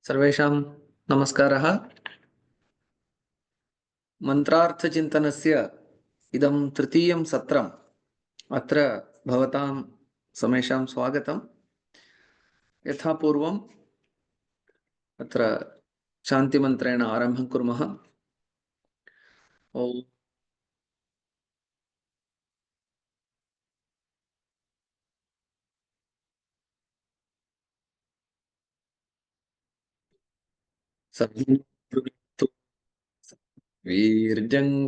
सर्वेषां नमस्कारः। मन्त्रार्थचिन्तनस्य इदं तृतीयं सत्रम्। अत्र भवतां समेषां स्वागतं। यथा पूर्वम् अत्र शान्तिमन्त्रेण आरम्भं कुर्मः। ॐ सद्गुरुभ्यो वीर्यङ्करवावहै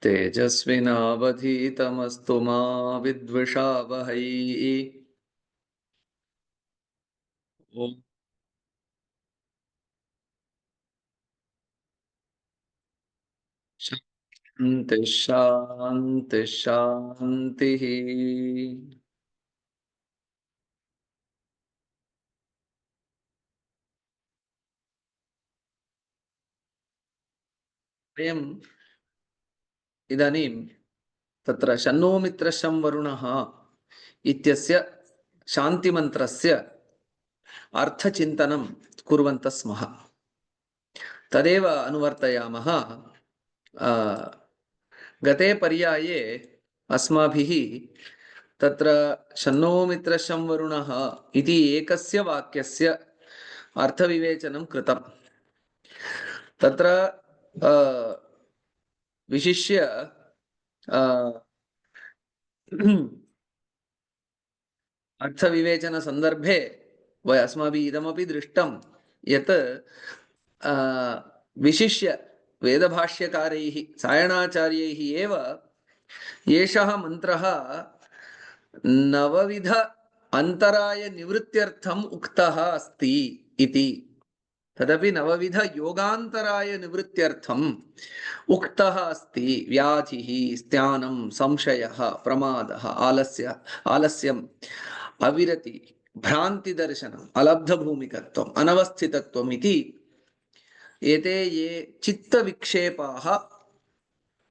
तेजस्विनावधीतमस्तु मा विद्विषावहै। ॐ शान्तिः शान्तिः शान्तिः। वयम् इदानीं तत्र शन्नो मित्रशं वरुणः इत्यस्य शान्तिमन्त्रस्य अर्थचिन्तनं कुर्वन्तः स्मः। तदेव अनुवर्तयामः। गते पर्याये अस्माभिः तत्र शन्नो मित्रशं वरुणः इति एकस्य वाक्यस्य अर्थविवेचनं कृतम्। तत्र विशिष्य अर्थविवेचनसन्दर्भे अस्माभिः इदमपि दृष्टं यत् विशिष्य वेदभाष्यकारैः सायणाचार्यैः एव एषः मन्त्रः नवविध अन्तरायनिवृत्त्यर्थम् उक्तः अस्ति इति। तदपि नवविध योगान्तराय निवृत्त्यर्थम् उक्तः अस्ति। व्याधिः, स्त्यानं, संशयः, प्रमादः, आलस्यम्, अविरति, भ्रान्तिदर्शनम्, अलब्धभूमिकत्वम्, अनवस्थितत्वम् इति एते ये चित्तविक्षेपाः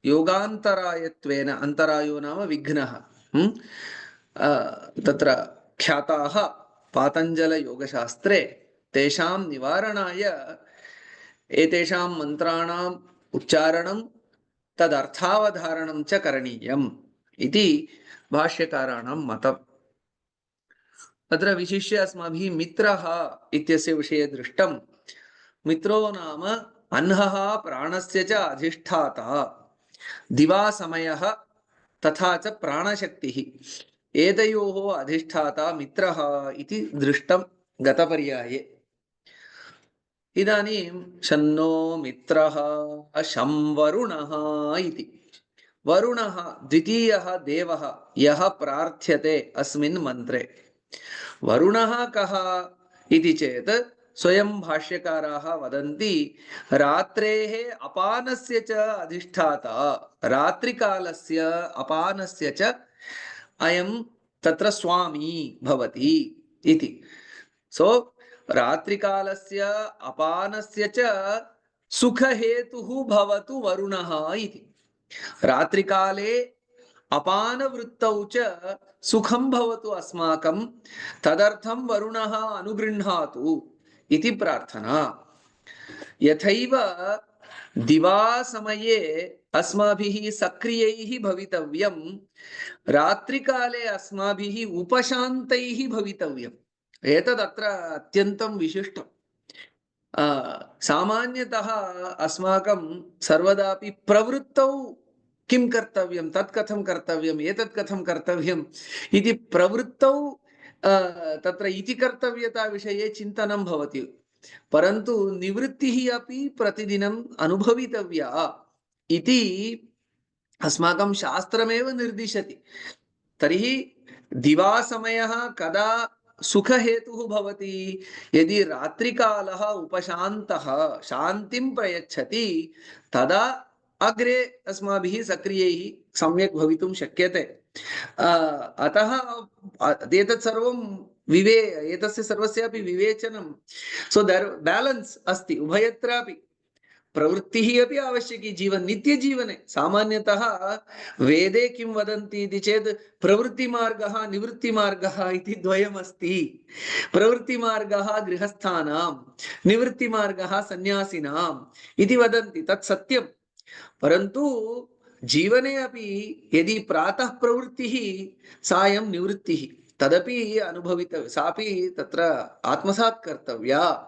योगान्तरायत्वेन, अन्तरायो नाम विघ्नः, तत्र ख्याताः पातञ्जलयोगशास्त्रे तेषां निवारणाय एतेषां मन्त्राणाम् उच्चारणं तदर्थावधारणं च करणीयम् इति भाष्यकाराणां मतम्। अत्र विशिष्य अस्माभिः मित्रः इत्यस्य विषये दृष्टं। मित्रो नाम अह्नः प्राणस्य च अधिष्ठाता, दिवासमयः तथा च प्राणशक्तिः, एतयोः अधिष्ठाता मित्रः इति दृष्टं गतपर्याये। इदानीं शन्नो मित्रः शं वरुणः इति। वरुणः द्वितीयः देवः यः प्रार्थ्यते अस्मिन् मन्त्रे। वरुणः कः इति चेत् स्वयं भाष्यकाराः वदन्ति रात्रेः अपानस्य च अधिष्ठाता, रात्रिकालस्य अपानस्य च अयं तत्र स्वामी भवति इति। सो रात्रिकालस्य अपानस्य च सुखहेतुः भवतु वरुणः इति। रात्रिकाले अपानवृत्तौ च सुखं भवतु अस्माकं, तदर्थं वरुणः अनुगृह्णातु इति प्रार्थना। यथैव दिवासमये अस्माभिः सक्रियैः भवितव्यं, रात्रिकाले अस्माभिः उपशान्तैः भवितव्यम्। एतदत्र अत्यन्तं विशिष्टम्। सामान्यतः अस्माकं सर्वदापि प्रवृत्तौ किं कर्तव्यं, तत् कथं कर्तव्यम्, एतत् कथं कर्तव्यम् इति प्रवृत्तौ तत्र इति कर्तव्यता विषये चिन्तनं भवति। परन्तु निवृत्तिः अपि प्रतिदिनम् अनुभवितव्या इति अस्माकं शास्त्रमेव निर्दिशति। तर्हि दिवासमयः कदा सुखहेतुः भवति? यदि रात्रिकालः उपशान्तः शान्तिं प्रयच्छति तदा अग्रे अस्माभिः सक्रियैः सम्यक् भवितुं शक्यते। अतः एतत् सर्वं एतस्य सर्वस्यापि विवेचनं, सो देर् बैलेन्स् अस्ति उभयत्रापि। प्रवृत्तिः अपि आवश्यकी जीवन नित्यजीवने सामान्यतः वेदे किं वदन्ति इति चेत् प्रवृत्तिमार्गः निवृत्तिमार्गः इति द्वयमस्ति। प्रवृत्तिमार्गः गृहस्थानां, निवृत्तिमार्गः सन्न्यासिनाम् इति वदन्ति। तत् सत्यं, परन्तु जीवने अपि यदि प्रातः प्रवृत्तिः सायं निवृत्तिः तदपि अनुभवितव्य, सापि तत्र आत्मसात् कर्तव्या।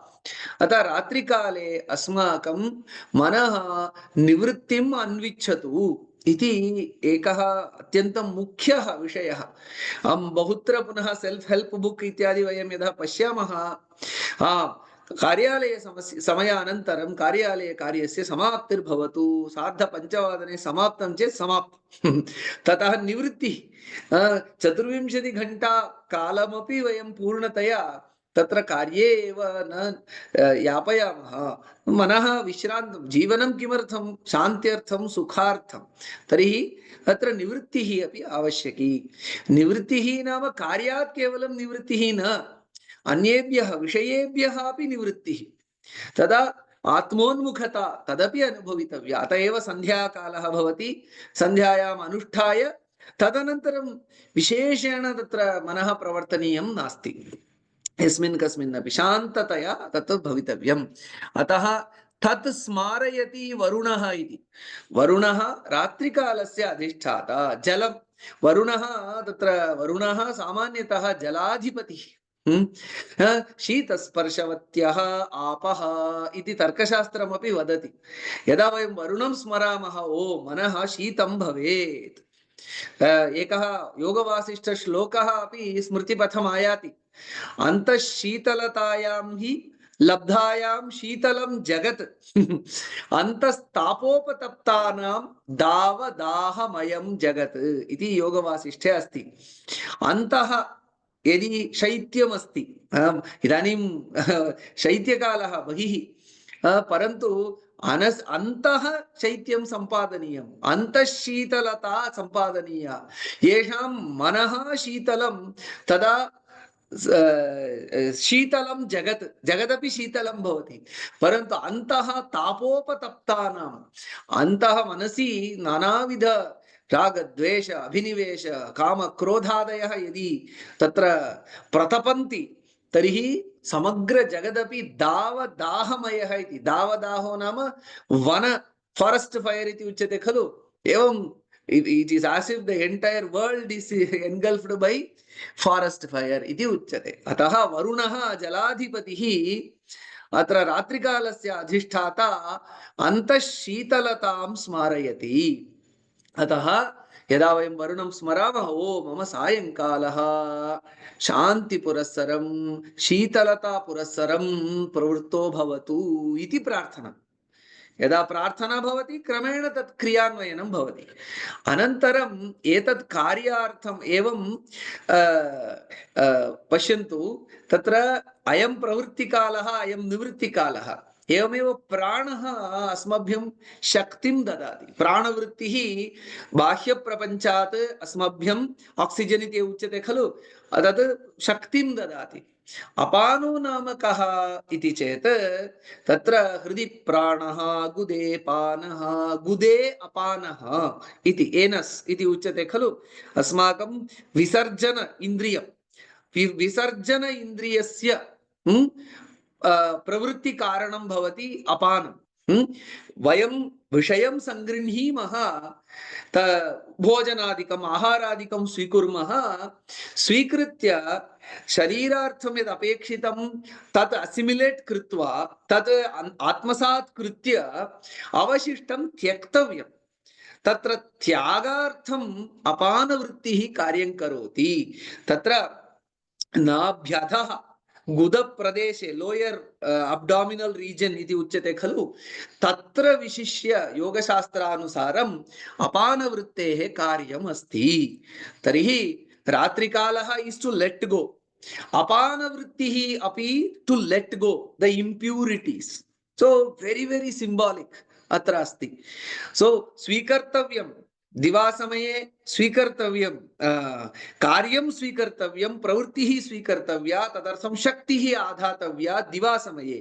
अतः रात्रिकाले अस्माकं मनः निवृत्तिम् अन्विच्छतु इति एकः अत्यन्तं मुख्यः विषयः। अहं बहुत्र पुनः सेल्फ हेल्प बुक इत्यादि वयं यदा पश्यामः, कार्यालय समयानन्तरं कार्यालये कार्यस्य समाप्तिर्भवतु, सार्धपञ्चवादने समाप्तं चेत् समाप्तं ततः निवृत्तिः। 24 घण्टा कालमपि वयं पूर्णतया तत्र कार्ये एव न यापयामः। मनः विश्रान्तं, जीवनं किमर्थं? शान्त्यर्थं, सुखार्थं। तर्हि अत्र निवृत्तिः अपि आवश्यकी। निवृत्तिः नाम कार्यात् केवलं निवृत्तिः न, अन्येभ्यः विषयेभ्यः अपि निवृत्तिः। तदा आत्मोन्मुखता तदपि अनुभवितव्या। अत एव सन्ध्याकालः भवति, सन्ध्यायाम् अनुष्ठाय तदनन्तरं विशेषेण तत्र मनः प्रवर्तनीयं नास्ति। यस्मिन् कस्मिन्नपि शान्ततया तत् भवितव्यम्। अतः तत् स्मारयति वरुणः इति। वरुणः रात्रिकालस्य अधिष्ठाता। जलं वरुणः, तत्र वरुणः सामान्यतः जलाधिपतिः। शीतस्पर्शवत्यः आपः इति तर्कशास्त्रमपि वदति। यदा वयं वरुणं स्मरामः, ओ मनः शीतं भवेत्। एकः योगवासिष्ठश्लोकः अपि स्मृतिपथम् आयाति। अन्तः शीतलतायां हि लब्धायां शीतलं जगत् अन्तस्तापोपतप्तानां दावदाहमयं जगत् इति योगवासिष्ठे अस्ति। अन्तः यदि शैत्यमस्ति, इदानीं शैत्यकालः बहिः, परन्तु अन्तः शैत्यं सम्पादनीयम्, अन्तः शीतलता सम्पादनीया। येषां मनः शीतलं तदा शीतलं जगत्, जगदपि शीतलं भवति। परन्तु अन्तः तापोपतप्तानाम्, अन्तः मनसि नानाविध रागद्वेष अभिनिवेश कामक्रोधादयः यदि तत्र प्रतपन्ति, तर्हि समग्र जगदपि दावदाहमयः इति। दावदाहो नाम वन, फारेस्ट फायर इति उच्यते खलु। एवं it is as if the entire world is engulfed by forest fire इति उच्यते। अतः वरुणः जलाधिपतिः अत्र रात्रिकालस्य अधिष्ठाता अन्तः शीतलतां स्मारयति। अतः यदा वयं वरुणं स्मरामः, ओ मम सायंकालः शान्तिपुरस्सरं शीतलतापुरस्सरं प्रवृत्तो भवतु इति प्रार्थना। यदा प्रार्थना भवति क्रमेण तत् क्रियान्वयनं भवति। अनन्तरम् एतत् कार्यार्थम् एवं पश्यन्तु, तत्र अयं प्रवृत्तिकालः, अयं निवृत्तिकालः। एवमेव प्राणः अस्मभ्यं शक्तिं ददाति। प्राणवृत्तिः बाह्यप्रपञ्चात् अस्मभ्यं ऑक्सीजन इति उच्यते खलु, तत् शक्तिं ददाति। अपानो नाम कः इति चेत् तत्र हृदि प्राणः, गुदे पानः, गुदे अपानः इति एनस् इति उच्यते खलु। अस्माकं विसर्जन इन्द्रियं, विसर्जन इन्द्रियस्य प्रवृत्ति कारणं भवति अपानं। वयं विषयं संगृह्णीमः, भोजनादिकम् आहारादिकं स्वीकुर्मः, स्वीकृत्य शरीरार्थं यद् अपेक्षितं तत् असिमिलेट् कृत्वा तत् आत्मसात् कृत्य अवशिष्टं त्यक्तव्यं। तत्र त्यागार्थम् अपानवृत्तिः कार्यं करोति। तत्र नाभ्यधः गुदप्रदेशे, लोयर् अब्डामिनल रीजन इति उच्यते खलु, तत्र विशिष्य योगशास्त्रानुसारम् अपानवृत्तेः कार्यम् अस्ति। तर्हि रात्रिकालः इस् टु लेट् गो, अपानवृत्तिः अपि to let go the impurities. So very very symbolic अत्र अस्ति। सो स्वीकर्तव्यं दिवासमये स्वीकर्तव्यं कार्यं स्वीकर्तव्यं प्रवृत्तिः स्वीकर्तव्या तदर्थं शक्तिः आधातव्या दिवासमये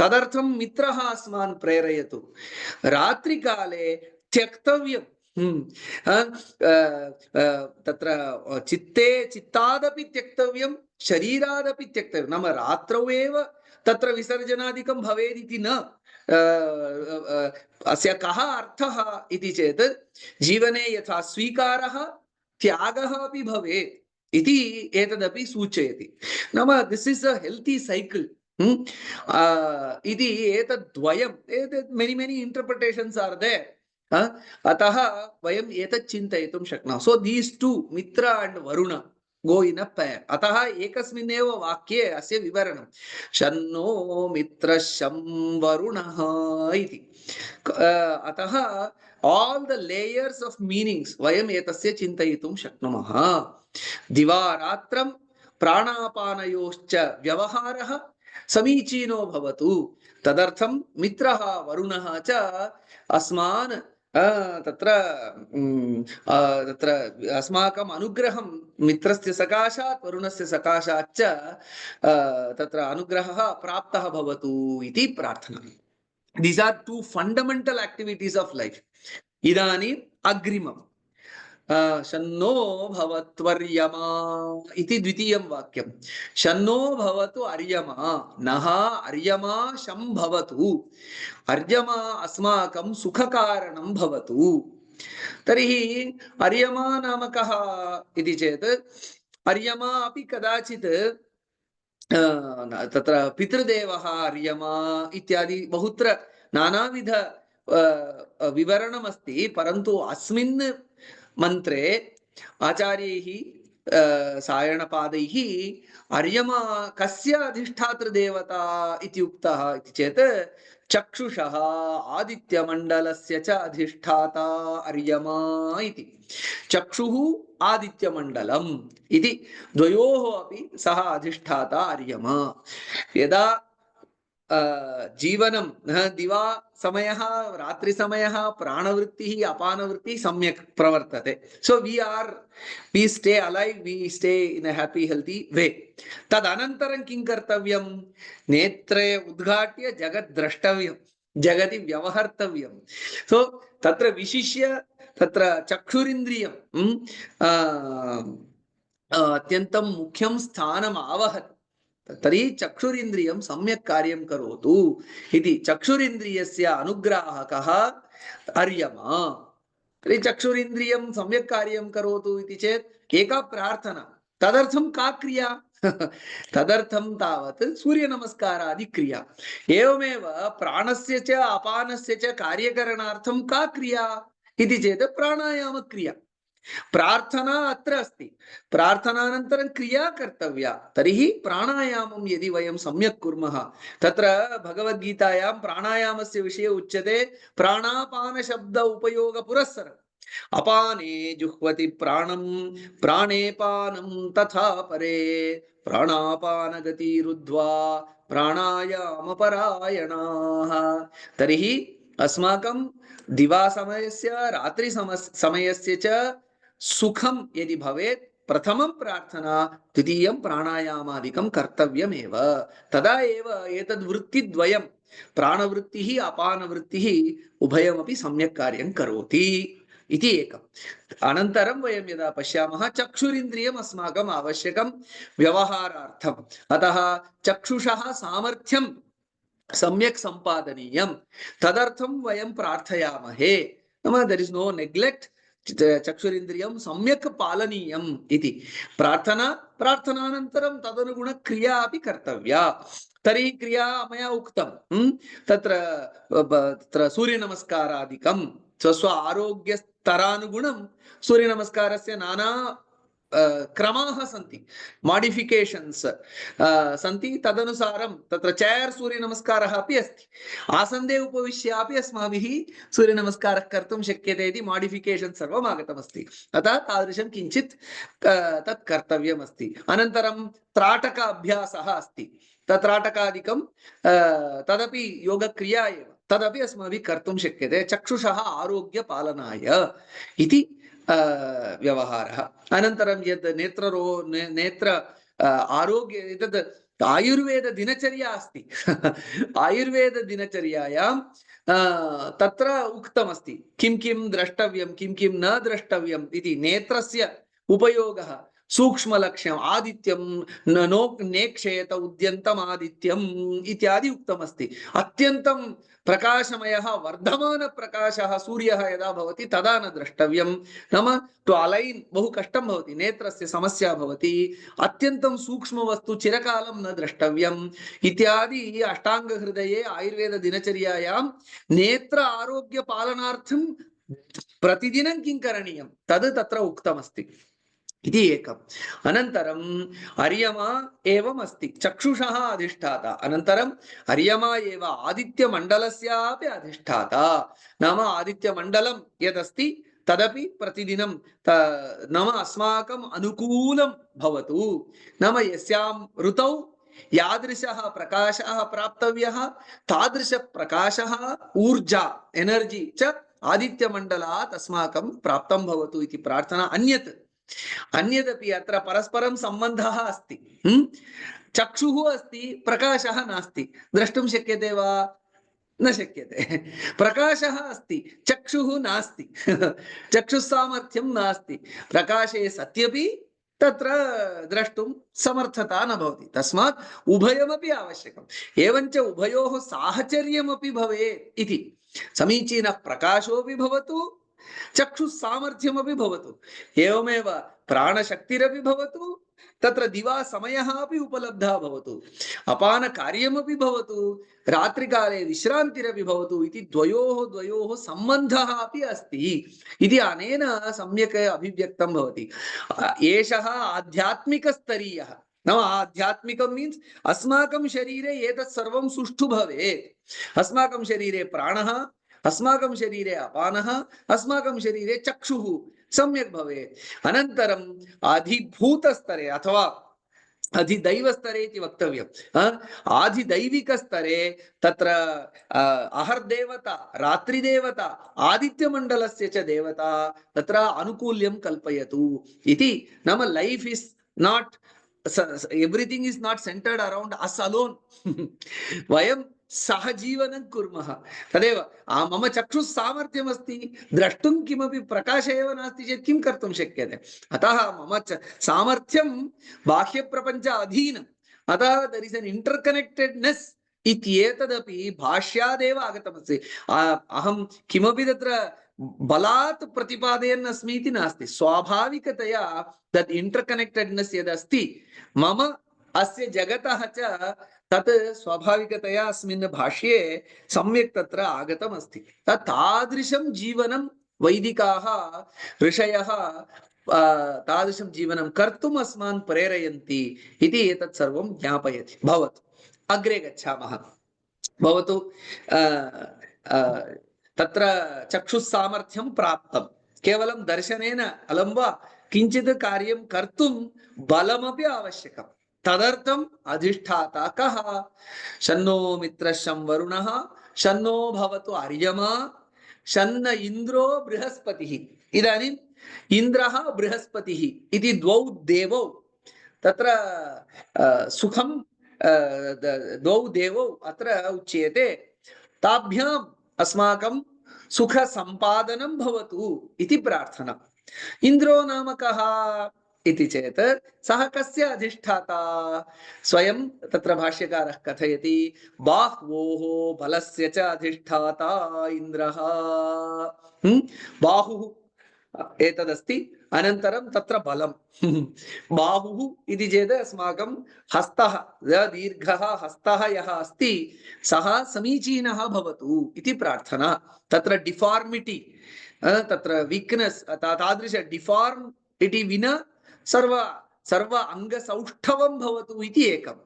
तदर्थं मित्रः अस्मान् प्रेरयतु रात्रिकाले त्यक्तव्यं तत्र चित्ते चित्तादपि त्यक्तव्यं शरीरादपि त्यक्तव्यं नाम रात्रौ एव तत्र विसर्जनादिकं भवेदिति न अस्य कः अर्थः इति चेत् जीवने यथा स्वीकारः त्यागः अपि भवेत् इति एतदपि सूचयति नाम this is a healthy cycle इति एतद्द्वयम् एतत् मेनि इंटर्प्रिटेशन्स् आर् देर् अतः वयम् एतत् चिन्तयितुं शक्नुमः so these two Mitra and Varun go in a pair अतः एकस्मिन्नेव वाक्ये अस्य विवरणं शन्नो मित्रः शं वरुणः इति अतः all the layers of meanings वयम् एतस्य चिन्तयितुं शक्नुमः दिवारात्रं प्राणापानयोश्च व्यवहारः समीचीनो भवतु तदर्थं मित्रः वरुणः च अस्मान् तत्र अस्माकम् अनुग्रहं मित्रस्य सकाशात् वरुणस्य सकाशात् च तत्र अनुग्रहः प्राप्तः भवतु इति प्रार्थना These are two fundamental activities of life. Idani agrimam. Shanno bhavatvaryama iti dvitiyam vakyam. Shanno bhavatu aryama. Naha aryama sham bhavatu. Aryama asmakam sukhakaranam bhavatu. Tarihi aryama namakaha iti chet. Aryama api kadachit तत्र पितृदेवः आर्यमा इत्यादि बहुत्र नानाविध विवरणमस्ति परन्तु अस्मिन् मन्त्रे आचार्यैः सायणपादैः आर्यमा कस्य अधिष्ठातृदेवता इति उक्तः इति चेत् चक्षुषः आदित्यमण्डलस्य च अधिष्ठाता आर्यमा इति चक्षुः आदित्यमण्डलम् इति द्वयोः अपि सः अधिष्ठाता आर्यमा यदा जीवनं दिवा समयः रात्रि समयः प्राणवृत्तिः अपानवृत्तिः सम्यक् प्रवर्तते so we stay alive we stay in a happy healthy way तदनन्तरं किं कर्तव्यं नेत्रे उद्घाट्य जगत् द्रष्टव्यं जगति व्यवहर्तव्यं सो तत्र विशिष्य तत्र चक्षुरिन्द्रियं अत्यन्तं मुख्यं स्थानम् आवहति तर्हि चक्षुरिन्द्रियं सम्यक् कार्यं करोतु इति चक्षुरिन्द्रियस्य अनुग्राहकः आर्यमा तर्हि चक्षुरिन्द्रियं सम्यक् कार्यं करोतु इति चेत् एका प्रार्थना तदर्थं का क्रिया तदर्थं तावत् सूर्यनमस्कारादि क्रिया एवमेव प्राणस्य च अपानस्य च कार्यकरणार्थं का क्रिया इति चेत् प्राणायाम क्रिया प्रार्थना अत्र अस्ति प्रार्थनानन्तरं क्रिया कर्तव्या तर्हि प्राणायामं यदि वयं सम्यक् कुर्मः तत्र भगवद्गीतायां प्राणायामस्य विषये उच्यते प्राणापान शब्द उपयोग पुरस्सरम् अपाने जुह्वति प्राणं प्राणे पानं तथा परे प्राणापान गतिरुद्ध्वा प्राणायामपरायणाः तर्हि अस्माकं दिवा समयस्य रात्रि समयस्य च सुखम यदि भवेत् प्रथमं प्रार्थना द्वितीयं प्राणायामादिकं कर्तव्यमेव तदा एव एतद् वृत्तिद्वयं प्राणवृत्तिः अपानवृत्तिः उभयमपि सम्यक् कार्यं करोति इति एकम् अनन्तरं वयं यदा पश्यामः चक्षुरिन्द्रियम् अस्माकम् आवश्यकं व्यवहारार्थम् अतः चक्षुषः सामर्थ्यं सम्यक् सम्पादनीयं तदर्थं वयं प्रार्थयामहे नाम देयर इज नो नेग्लेक्ट चक्षुरिन्द्रियं सम्यक् पालनीयम् इति प्रार्थनानन्तरं तदनुगुण क्रिया अपि कर्तव्या तर्हि क्रिया मया उक्तं तत्र सूर्यनमस्कारादिकं स्वस्व आरोग्यस्तरानुगुणं सूर्यनमस्कारस्य नाना क्रमाः सन्ति मॉडिफिकेशन्स सन्ति तदनुसारं तत्र चेर् सूर्यनमस्कारः अपि अस्ति आसन्दे उपविश्यापि अस्माभिः सूर्यनमस्कारः कर्तुं शक्यते इति मॉडिफिकेशन् सर्वम् आगतमस्ति अतः तादृशं किञ्चित् तत् कर्तव्यमस्ति अनन्तरं त्राटक अभ्यासः अस्ति तत्राटकादिकं तदपि योगक्रिया एव तदपि अस्माभिः कर्तुं शक्यते चक्षुषः आरोग्यपालनाय इति व्यवहारः। अनन्तरं यद् नेत्र आरोग्य एतद् आयुर्वेद दिनचर्या अस्ति आयुर्वेद दिनचर्यायां तत्र उक्तमस्ति किं किं द्रष्टव्यं किं किं न द्रष्टव्यम् इति। नेत्रस्य उपयोगः सूक्ष्मलक्ष्यम् आदित्यं नो नेक्षेत उद्यन्तम् आदित्यम् इत्यादि उक्तमस्ति। अत्यन्तं प्रकाशमयः वर्धमानप्रकाशः सूर्यः यदा भवति तदा न द्रष्टव्यं। नाम टु अलैन् बहु कष्टं भवति, नेत्रस्य समस्या भवति, अत्यन्तं सूक्ष्मवस्तु चिरकालं न द्रष्टव्यम् इत्यादि अष्टाङ्गहृदये आयुर्वेददिनचर्यायां नेत्र आरोग्यपालनार्थं प्रतिदिनं किं करणीयं तद् तत्र उक्तमस्ति इति एकम्। अनन्तरम् अर्यमा एवम् अस्ति, चक्षुषः अधिष्ठाता। अनन्तरम् अर्यमा एव आदित्यमण्डलस्यापि अधिष्ठाता। नाम आदित्यमण्डलं यदस्ति तदपि प्रतिदिनं नाम अस्माकम् अनुकूलं भवतु। नाम यस्यां ऋतौ यादृशः प्रकाशः प्राप्तव्यः तादृशप्रकाशः ऊर्जा एनर्जी च आदित्यमण्डलात् अस्माकं प्राप्तं भवतु इति प्रार्थना। अन्यदपि अत्र परस्परं सम्बन्धः अस्ति। चक्षुः अस्ति, प्रकाशः नास्ति, द्रष्टुं शक्यते वा? न शक्यते। प्रकाशः अस्ति, चक्षुः नास्ति चक्षुस्सामर्थ्यं नास्ति। प्रकाशे सत्यपि तत्र द्रष्टुं समर्थता न भवति। तस्मात् उभयमपि आवश्यकम्। एवञ्च उभयोः साहचर्यमपि भवेत् इति। समीचीनः प्रकाशोऽपि भवतु, चक्षुस्सामर्थ्यमपि भवतु, एवमेव प्राणशक्तिरपि भवतु, तत्र दिवा समयः अपि उपलब्धः भवतु, अपानकार्यमपि भवतु, रात्रिकाले विश्रान्तिरपि भवतु इति द्वयोः सम्बन्धः अपि अस्ति इति अनेन सम्यक् अभिव्यक्तं भवति। एषः आध्यात्मिकस्तरीयः। नाम आध्यात्मिकं मीन्स् अस्माकं शरीरे एतत् सर्वं सुष्ठु भवेत्। अस्माकं शरीरे प्राणः, अस्माकं शरीरे अपानः, अस्माकं शरीरे चक्षुः सम्यक् भवेत्। अनन्तरम् अधिभूतस्तरे अथवा अधिदैवस्तरे इति वक्तव्यम्। आधिदैविकस्तरे तत्र अहर्देवता, रात्रिदेवता, आदित्यमण्डलस्य च देवता तत्र आनुकूल्यं कल्पयतु इति। नाम life is not, everything is not centred around us alone वयं सहजीवनं कुर्मः। तदेव मम चक्षुः सामर्थ्यमस्ति, द्रष्टुं किमपि प्रकाश एव नास्ति चेत् किं कर्तुं शक्यते? अतः मम सामर्थ्यं बाह्यप्रपञ्च अधीनम्। अतः देयर इस् एन् इंटरकनेक्टेडनेस इत्येतदपि भाष्यादेव आगतमस्ति। अहं किमपि तत्र बलात् प्रतिपादयन् अस्मि इति नास्ति। स्वाभाविकतया तत् इंटरकनेक्टेडनेस यदस्ति मम अस्य जगतः च तत् स्वाभाविकतया अस्मिन् भाष्ये सम्यक् तत्र आगतमस्ति। तादृशं जीवनं वैदिकाः ऋषयः तादृशं जीवनं कर्तुम् अस्मान् प्रेरयन्ति इति एतत् सर्वं ज्ञापयति। भवतु अग्रे गच्छामः। भवतु तत्र चक्षुस्सामर्थ्यं प्राप्तं, केवलं दर्शनेन अलं वा? किञ्चित् कार्यं कर्तुं बलमपि आवश्यकम्। तदर्थम् अधिष्ठाता कः? शन्नो मित्रः शं वरुणः शन्नो भवतु अर्यमा शन्न इन्द्रो बृहस्पतिः। इदानीम् इन्द्रः बृहस्पतिः इति द्वौ देवौ तत्र सुखं द्वौ देवौ अत्र उच्यते। ताभ्याम् अस्माकं सुख संपादनं भवतु इति प्रार्थना। इन्द्रो नाम कः इति चेत् सः कस्य अधिष्ठाता? स्वयं तत्र भाष्यकारः कथयति, बाह्वोः बलस्य च अधिष्ठाता इन्द्रः। बाहुः एतदस्ति, अनन्तरं तत्र बलं बाहुः इति चेत् अस्माकं हस्तः, दीर्घः हस्तः यः अस्ति सः समीचीनः भवतु इति प्रार्थना। तत्र डिफार्मिटी, तत्र वीक्नेस् तादृश डिफार्मिटी विना सर्व अंगसौष्ठवं भवतु इति एकम्।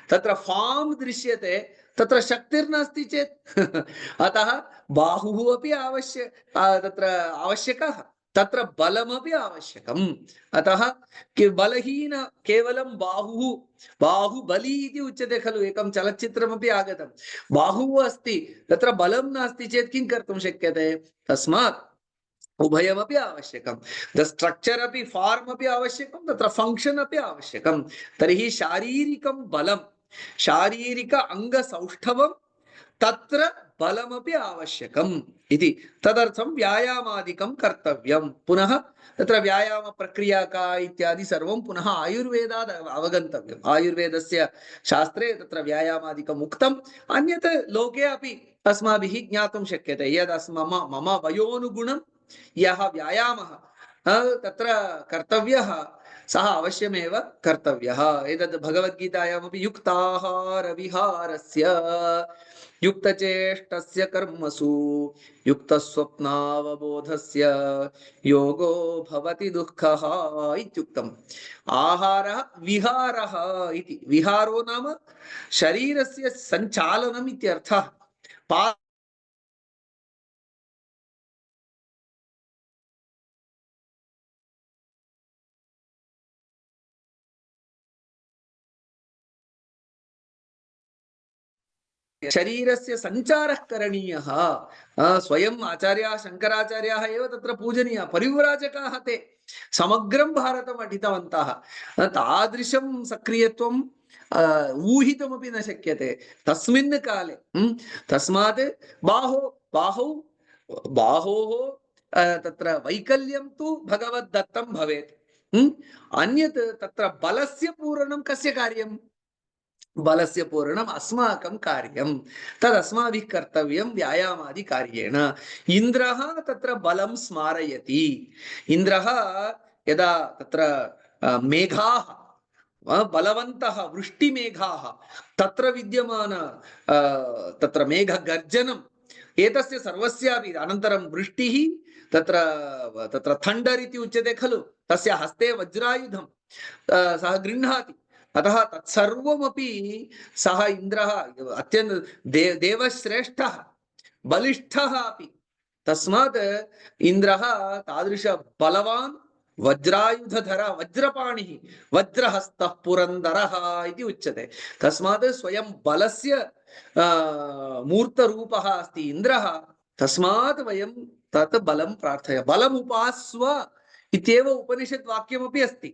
तत्र फार्म् दृश्यते, तत्र शक्तिर्नास्ति चेत् अतः बाहुः अपि तत्र आवश्यकः। तत्र बलमपि आवश्यकम्। अतः बलहीन केवलं बाहुः बाहुबली इति उच्यते खलु, एकं चलच्चित्रमपि आगतं, बाहुः अस्ति तत्र बलं नास्ति चेत् किं कर्तुं शक्यते? तस्मात् उभयमपि आवश्यकं। द स्ट्रक्चर अपि फार्म् अपि आवश्यकं, तत्र फंक्शन अपि आवश्यकं। तर्हि शारीरिकं बलं, शारीरिक अंगसौष्ठवं, तत्र बलमपि आवश्यकम् इति। तदर्थं व्यायामादिकं कर्तव्यं। पुनः तत्र व्यायाम प्रक्रिया का इत्यादि सर्वं पुनः आयुर्वेदात् अवगन्तव्यम्। आयुर्वेदस्य शास्त्रे तत्र व्यायामादिकम् उक्तम्। अन्यत् लोके अपि अस्माभिः ज्ञातुं शक्यते, यद् मम वयोनुगुणं यः व्यायामः तत्र कर्तव्यः, सः अवश्यमेव कर्तव्यः। एतद् भगवद्गीतायामपि युक्ताहारविहारस्य युक्तचेष्टस्य कर्मसु युक्तस्वप्नावबोधस्य योगो भवति दुःखः इत्युक्तम्। आहारः विहारः इति। विहारो नाम शरीरस्य सञ्चालनम् इत्यर्थः। शरीरस्य सञ्चारः करणीयः। स्वयम् आचार्याः शङ्कराचार्याः एव तत्र पूजनीयाः, परिव्राजकाः ते समग्रं भारतम् अटितवन्तः। तादृशं सक्रियत्वं ऊहितुमपि न शक्यते तस्मिन् काले। तस्मात् बाहोः तत्र वैकल्यं तु भगवद्दत्तं भवेत्। अन्यत् तत्र बलस्य पूरणं कस्य कार्यम्? बलस्य पूरणम् अस्माकं कार्यं। तदस्माभिः कर्तव्यं व्यायामादि कार्येण। इन्द्रः तत्र बलं स्मारयति। इन्द्रः यदा तत्र मेघाः बलवन्तः वृष्टिमेघाः तत्र विद्यमान तत्र मेघगर्जनम् एतस्य सर्वस्यापि अनन्तरं वृष्टिः तत्र तत्र थण्डर् इति उच्यते खलु, तस्य हस्ते वज्रायुधं सः गृह्णाति। अतः तत्सर्वमपि सः इन्द्रः अत्यन्त देवश्रेष्ठः बलिष्ठः अपि। तस्मात् इन्द्रः तादृश बलवान् वज्रायुधधर वज्रपाणिः वज्रहस्तः पुरन्दरः इति उच्यते। तस्मात् स्वयं बलस्य मूर्तरूपः अस्ति इन्द्रः। तस्मात् वयं तत् बलं प्रार्थय बलमुपास्व इत्येव उपनिषद् वाक्यमपि अस्ति।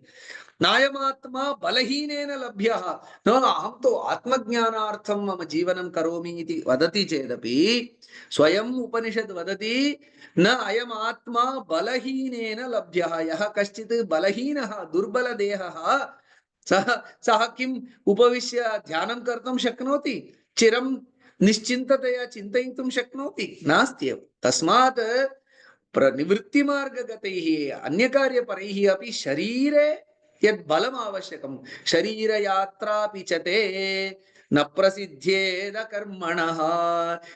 नायमात्मा बलहीनेन लभ्यः। न अहं तु आत्मज्ञानार्थं मम जीवनं करोमि इति वदति चेदपि स्वयम् उपनिषद् वदति न अयम् आत्मा बलहीनेन लभ्यः। यः कश्चित् बलहीनः दुर्बलदेहः सः सः किम् उपविश्य ध्यानं कर्तुं शक्नोति? चिरं निश्चिन्ततया चिन्तयितुं शक्नोति? नास्त्येव। तस्मात् निवृत्तिमार्गगतैः अन्यकार्यपरैः अपि शरीरे यद् बलम् आवश्यकं, शरीरयात्रापि च ते न प्रसिद्ध्येद कर्मणः।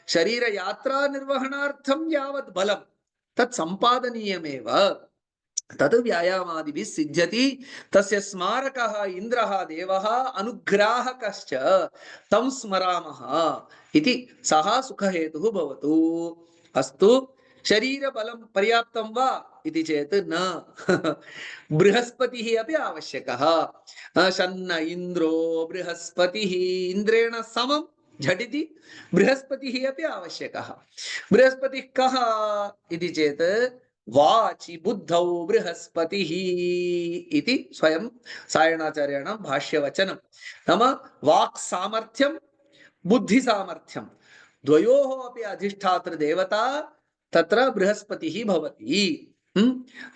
शरीरयात्रा निर्वहणार्थं यावत् बलं तत् सम्पादनीयमेव। तद् व्यायामादिभिः सिद्ध्यति। तस्य स्मारकः इन्द्रः देवः अनुग्राहकश्च तं स्मरामः इति सः सुखहेतुः भवतु। अस्तु, शरीरबलं पर्याप्तं वा इति चेत् न। बृहस्पतिः अपि आवश्यकः। शन्न इन्द्रो बृहस्पतिः, इन्द्रेण समं झटिति बृहस्पतिः अपि आवश्यकः। बृहस्पतिः कः इति चेत् वाचि बुद्धौ बृहस्पतिः इति स्वयं सायणाचार्याणां भाष्यवचनं। नाम वाक् सामर्थ्यं बुद्धि सामर्थ्यं द्वयोः अपि अधिष्ठातृदेवता तत्र बृहस्पतिः भवति।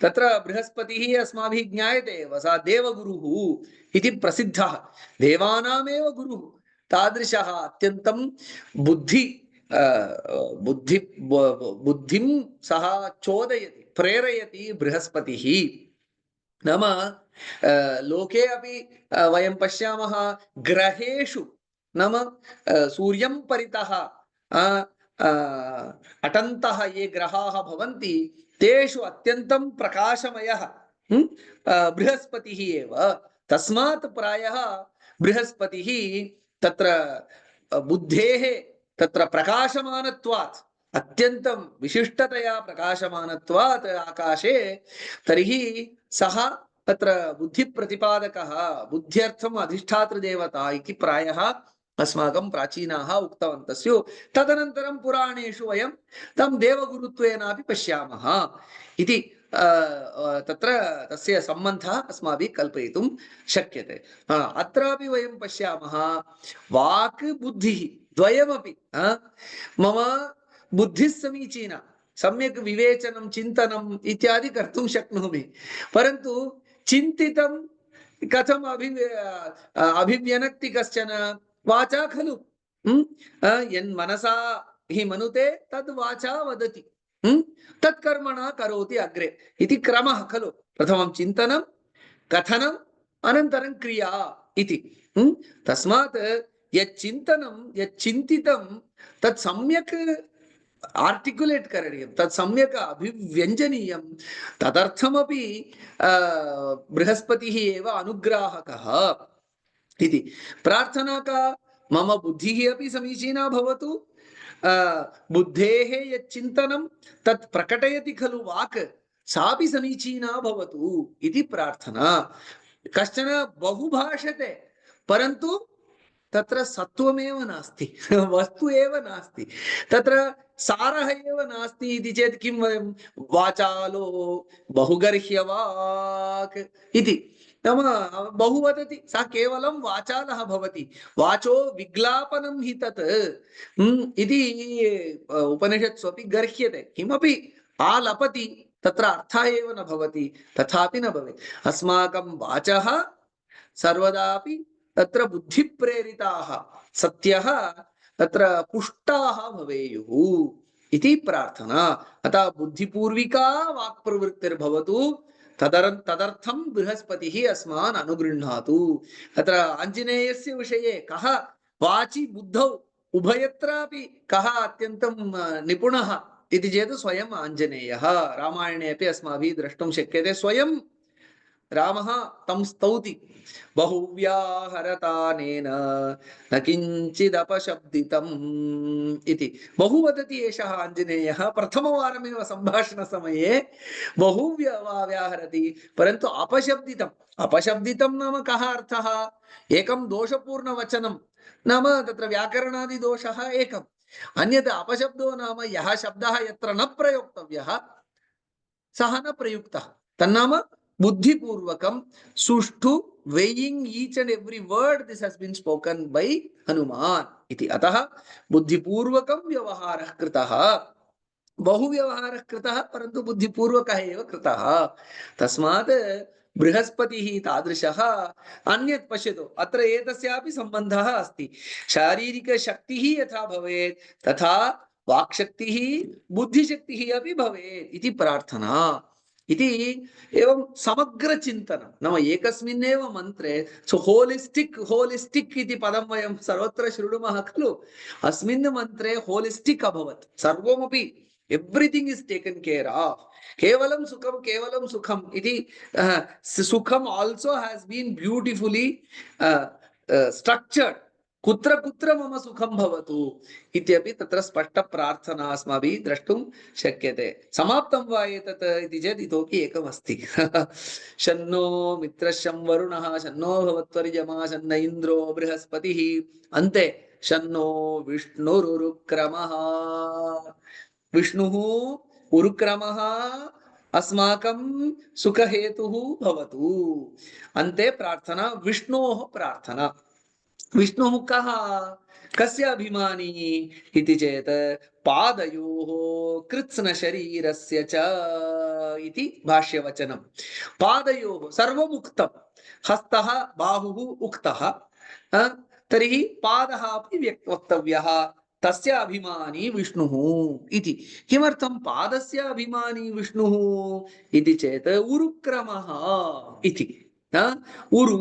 तत्र बृहस्पतिः अस्माभिः ज्ञायते एव, सा देवगुरुः इति प्रसिद्धः, देवानामेव गुरुः। तादृशः अत्यन्तं बुद्धिं सः चोदयति, प्रेरयति बृहस्पतिः। नाम लोके अपि वयं पश्यामः ग्रहेषु, नाम सूर्यं परितः अटन्तः ये ग्रहाः भवन्ति तेषु अत्यन्तं प्रकाशमयः बृहस्पतिः एव। तस्मात् प्रायः बृहस्पतिः तत्र बुद्धेः तत्र प्रकाशमानत्वात् अत्यन्तं विशिष्टतया प्रकाशमानत्वात् आकाशे, तर्हि सः तत्र बुद्धिप्रतिपादकः, बुद्ध्यर्थम् अधिष्ठातृदेवता इति प्रायः अस्माकं प्राचीनाः उक्तवन्तः स्युः। तदनन्तरं पुराणेषु वयं तं देवगुरुत्वेनापि पश्यामः इति तत्र तस्य सम्बन्धः अस्माभिः कल्पयितुं शक्यते। अत्रापि वयं पश्यामः वाक् बुद्धिः द्वयमपि। मम बुद्धिः समीचीना, सम्यक् विवेचनं चिन्तनम् इत्यादि कर्तुं शक्नोमि, परन्तु चिन्तितं कथम् अभिव्यनक्ति कश्चन वाचा खलु। यन्मनसा हि मनुते तद् वाचा वदति, तत्कर्मणा करोति अग्रे इति क्रमः खलु। प्रथमं चिन्तनं, कथनं, अनन्तरं क्रिया इति। तस्मात् यच्चिन्तनं यच्चिन्तितं तत् सम्यक् आर्टिकुलेट करणीयं, तत् सम्यक् अभिव्यञ्जनीयं। तदर्थमपि बृहस्पतिः एव अनुग्राहकः इति। प्रार्थना का? मम बुद्धिः अपि समीचीना भवतु, बुद्धेः यच्चिन्तनं तत् प्रकटयति खलु वाक्, सापि समीचीना भवतु इति प्रार्थना। कश्चन बहु भाषते, परन्तु तत्र सत्वमेव नास्ति, वस्तु एव नास्ति, तत्र सारः एव नास्ति इति चेत् किं वयं वाचालो बहुगर्ह्यवाक् इति, नाम बहु वदति, सा केवलं वाचालः भवति, वाचो विग्लापनं हि तत् इति उपनिषत्स्वपि गर्ह्यते। किमपि आलपति तत्र अर्थः एव न भवति, तथापि न भवेत्। अस्माकं वाचः सर्वदापि तत्र बुद्धिप्रेरिताः, सत्यः तत्र पुष्टाः भवेयुः इति प्रार्थना। अतः बुद्धिपूर्विका वाक्प्रवृत्तिर्भवतु, तदर्थं बृहस्पतिः अस्मान् अनुगृह्णातु। अत्र आञ्जनेयस्य विषये कः वाचि बुद्धौ उभयत्रापि कः अत्यन्तं निपुणः इति चेत् स्वयम् आञ्जनेयः। रामायणे अपि अस्माभिः द्रष्टुं शक्यते, स्वयं रामः तं स्तौति, बहुव्याहरतानेन न किञ्चिदपशब्दितम् इति। बहु वदति एषः आञ्जनेयः, प्रथमवारमेव सम्भाषणसमये बहु व्याहरति, परन्तु अपशब्दितम्। अपशब्दितं नाम कः अर्थः? एकं दोषपूर्णवचनं नाम तत्र व्याकरणादिदोषः एकम्, अन्यत् अपशब्दो नाम यः शब्दः यत्र न प्रयोक्तव्यः सः न प्रयुक्तः, तन्नाम बुद्धिपूर्वकं सुष्ठु weighing each and every word this has been spoken by Hanuman इति। अतः बुद्धिपूर्वकं व्यवहारः कृतः, बहु व्यवहारः कृतः, परन्तु बुद्धिपूर्वकः एव कृतः। तस्मात् बृहस्पतिः तादृशः। अन्यत् पश्यतु, अत्र एतस्यापि सम्बन्धः अस्ति। शारीरिकशक्तिः यथा भवेत् तथा वाक्शक्तिः बुद्धिशक्तिः अपि भवेत् इति प्रार्थना इति। एवं समग्र चिन्तनं नाम एकस्मिन्नेव मन्त्रे, सो होलिस्टिक् इति पदं वयं सर्वत्र शृणुमः खलु। अस्मिन् मन्त्रे होलिस्टिक् अभवत्, सर्वमपि everything is taken care of. केवलं सुखम इति सुखम also has been beautifully structured. कुत्र कुत्र मम सुखं भवतु इत्यपि तत्र स्पष्ट प्रार्थना अस्माभिः द्रष्टुं शक्यते। समाप्तं वा एतत् इति चेत् इतोपि एकमस्ति। शन्नो मित्रशं वरुणः शन्नो भवत्वर्यमा शन्न इन्द्रो बृहस्पतिः अन्ते शन्नो विष्णुरुक्रमः। विष्णुः उरुक्रमः अस्माकं सुखहेतुः भवतु। अन्ते प्रार्थना विष्णोः प्रार्थना। विष्णुः कः, कस्य अभिमानी इति चेत् पादयोः कृत्स्नशरीरस्य च इति भाष्यवचनं। पादयोः सर्वम् उक्तं, हस्तः बाहुः उक्तः, तर्हि पादः अपि वक्तव्यः, तस्य अभिमानी विष्णुः इति। किमर्थं पादस्य अभिमानी विष्णुः इति चेत् उरुक्रमः इति। उरु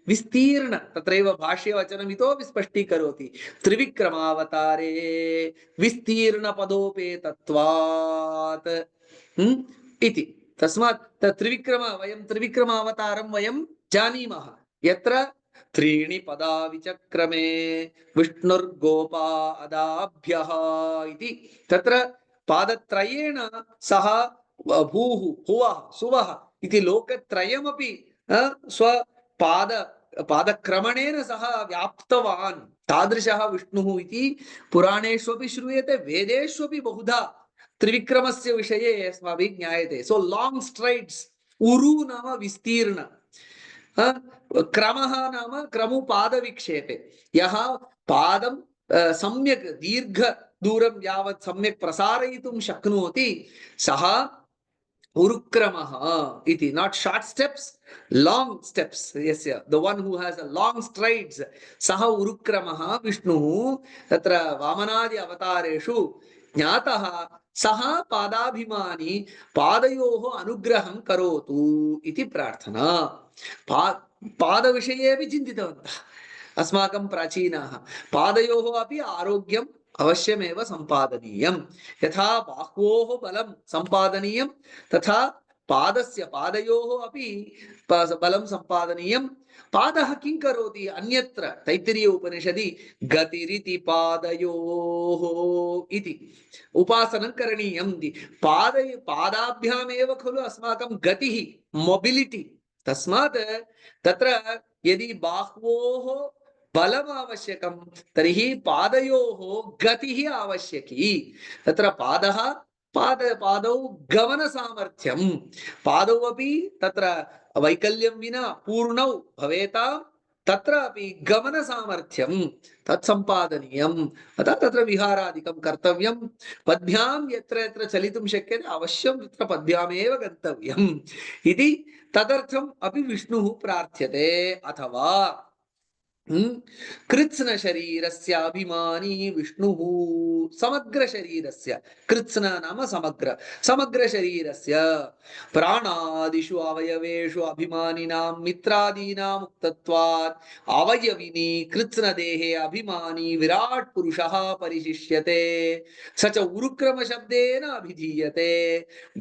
विस्तीर्ण, तत्रैव भाष्यवचनम् इतोपि स्पष्टीकरोति। त्रिविक्रमावतारे विस्तीर्ण पदोपेतत्वात् इति। तस्मात् त्रिविक्रम, वयं त्रिविक्रमावतारं वयं जानीमः, यत्र त्रीणि पदा विचक्रमे विष्णुर्गोपा अदाभ्यः इति तत्र पादत्रयेण सः भूः भुवः सुवः इति लोकत्रयमपि स्वपाद पादक्रमणेन सह व्याप्तवान् तादृशः विष्णुः इति पुराणेष्वपि श्रूयते वेदेष्वपि बहुधा त्रिविक्रमस्य विषये अस्माभिः ज्ञायते सो लांग स्ट्राइड्स उरु नाम विस्तीर्ण क्रमः नाम क्रमुपाद विक्षेपे यः पादं सम्यक् दीर्घ दूरं यावत् सम्यक् प्रसारयितुं शक्नोति सः उरुक्रमः इति not short steps long steps यस्य the one who has a long strides सः उरुक्रमः विष्णुः तत्र वामनादि अवतारेषु ज्ञातः सः पादाभिमानी पादयोः अनुग्रहं करोतु इति प्रार्थना पादविषये अपि चिन्तितवन्तः अस्माकं प्राचीनाः पादयोः अपि आरोग्यम् अवश्यमेव सम्पादनीयं यथा बाह्वोः बलं सम्पादनीयं तथा पादस्य पादयोः अपि बलं सम्पादनीयं पादः किं करोति अन्यत्र तैत्तिरीय उपनिषदि गतिरिति पादयोः इति उपासनं करणीयम् इति पादाभ्यामेव खलु अस्माकं गतिः मोबिलिटी तस्मात् तत्र यदि बाह्वोः बलम् आवश्यकं तर्हि पादयोः गतिः आवश्यकी तत्र पादौ गमनसामर्थ्यं पादौ अपि तत्र वैकल्यं विना पूर्णौ भवेतां तत्र अपि गमनसामर्थ्यं तत्सम्पादनीयम् अतः तत्र विहारादिकं कर्तव्यं पद्भ्यां यत्र यत्र चलितुं शक्यते अवश्यं तत्र पद्भ्यामेव गन्तव्यम् इति तदर्थम् अपि विष्णुः प्रार्थ्यते अथवा कृत्स्न शरीरस्य अभिमानी विष्णुः समग्र शरीरस्य कृत्स्न नाम समग्र शरीरस्य प्राणादिषु अवयवेषु अभिमानिनां मित्रादीनां उक्तत्वात् अवयविनी कृत्स्न देहे अभिमानी विराट पुरुषः परिशिष्यते स च उरुक्रम शब्देन अभिधीयते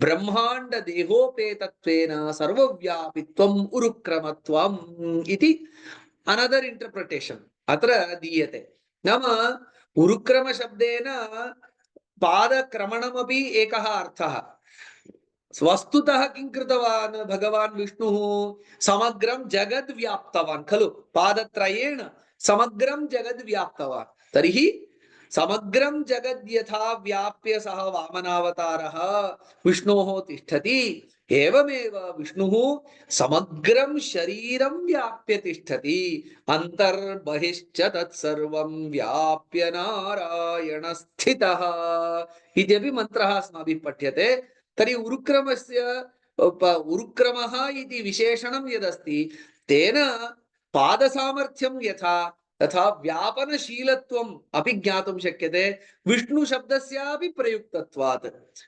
ब्रह्मांड देहोपेतत्वेन सर्वव्यापित्वम् उरुक्रमत्वम् इति another interpretation अत्र दीयते नाम उरुक्रम शब्देन पादक्रमणमपि एकः अर्थः वस्तुतः किं कृतवान् भगवान् विष्णुः समग्रं जगद् व्याप्तवान् खलु पादत्रयेण समग्रं जगद् व्याप्तवान् तर्हि समग्रं जगद् यथा व्याप्य सः वामनावतारः विष्णोः तिष्ठति एवमेव विष्णुः समग्रं शरीरं व्याप्य तिष्ठति अन्तर्बहिश्च तत्सर्वं व्याप्य नारायण स्थितः इत्यपि मन्त्रः अस्माभिः पठ्यते तर्हि उरुक्रमः इति विशेषणं यदस्ति तेन पादसामर्थ्यं यथा तथा व्यापनशीलत्वम् अपि ज्ञातुं शक्यते विष्णु शब्दस्यापि प्रयुक्तत्वात्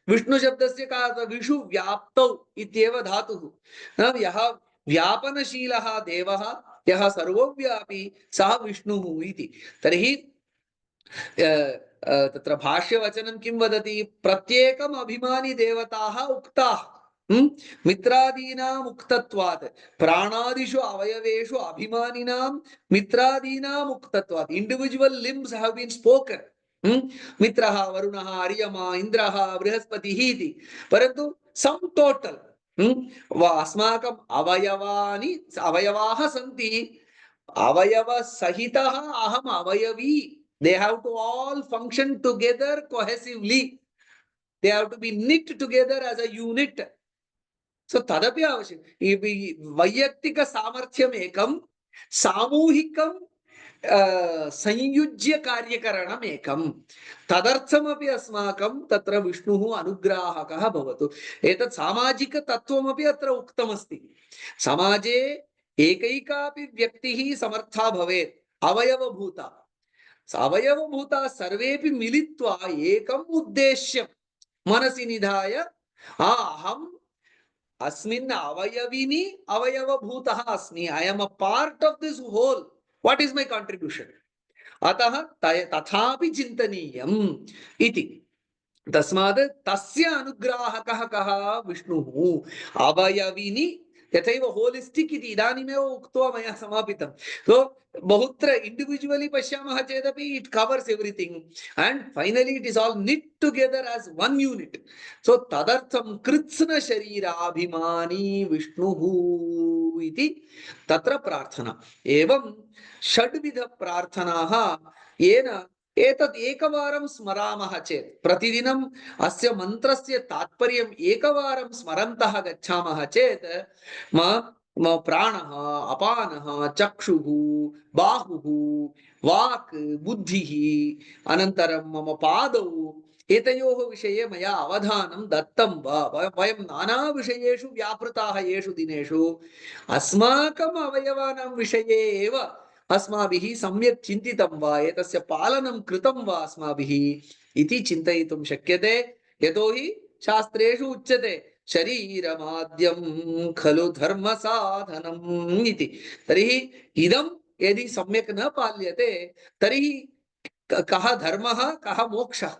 विष्णु शब्दस्य का विषु व्याप्तौ इत्येव धातुः यः व्यापनशीलः देवः यः सर्वव्यापी सः विष्णुः इति तर्हि तत्र भाष्यवचनं किं वदति प्रत्येकम् अभिमानी देवताः उक्ताः मित्रादीनाम् उक्तत्वात् प्राणादिषु अवयवेषु अभिमानिनां मित्रादीनाम् उक्तत्वात् individual limbs have been spoken मित्रः वरुणः अर्यमा इन्द्रः बृहस्पतिः इति परन्तु सम टोटल अस्माकम् अवयवाः सन्ति अवयव सहितः अहम् अवयवी they have to all function together cohesively they have to be knit together as a unit so tadapi आवश्यकं वैयक्तिक सामर्थ्यम् एकं सामूहिकं संयुज्य कार्यकरणम् एकं तदर्थमपि अस्माकं तत्र विष्णुः अनुग्राहकः भवतु एतत् सामाजिक तत्त्वमपि अत्र उक्तमस्ति समाजे एकैकापि व्यक्तिः समर्था भवेत् अवयवभूता अवयवभूता सर्वेपि मिलित्वा एकम् उद्देश्यं मनसि निधाय अहम् अस्मिन् अवयविनि अवयवभूतः अस्मि I am a part of this whole what is my contribution अतः तथापि चिन्तनीयम् इति तस्मात् तस्य अनुग्राहकः कः विष्णुः अवयविनि यथैव होलिस्टिक् इति इदानीमेव उक्त्वा मया समापितं। सो बहुत्र इण्डिविजुवलि पश्यामः चेदपि it covers everything and finally it is all knit together as one unit. So तदर्थं कृत्स्न शरीराभिमानी विष्णुः इति तत्र प्रार्थना। एवं षड्विध प्रार्थनाः येन एतत् एकवारं स्मरामः चेत् प्रतिदिनम् अस्य मन्त्रस्य तात्पर्यम् एकवारं स्मरन्तः गच्छामः चेत् मम प्राणः, अपानः, चक्षुः, बाहुः, वाक्, बुद्धिः, अनन्तरं मम पादौ एतयोः विषये मया अवधानं दत्तं वा? वयं नाना विषयेषु व्यापृताः येषु दिनेषु अस्माकम् अवयवानां विषये एव अस्माभिः सम्यक् चिन्तितं वा, एतस्य पालनं कृतं वा अस्माभिः इति चिन्तयितुं शक्यते। यतोहि शास्त्रेषु उच्यते शरीरमाद्यं खलु धर्मसाधनम् इति। तर्हि इदं यदि सम्यक् न पाल्यते तर्हि कः धर्मः कः मोक्षः?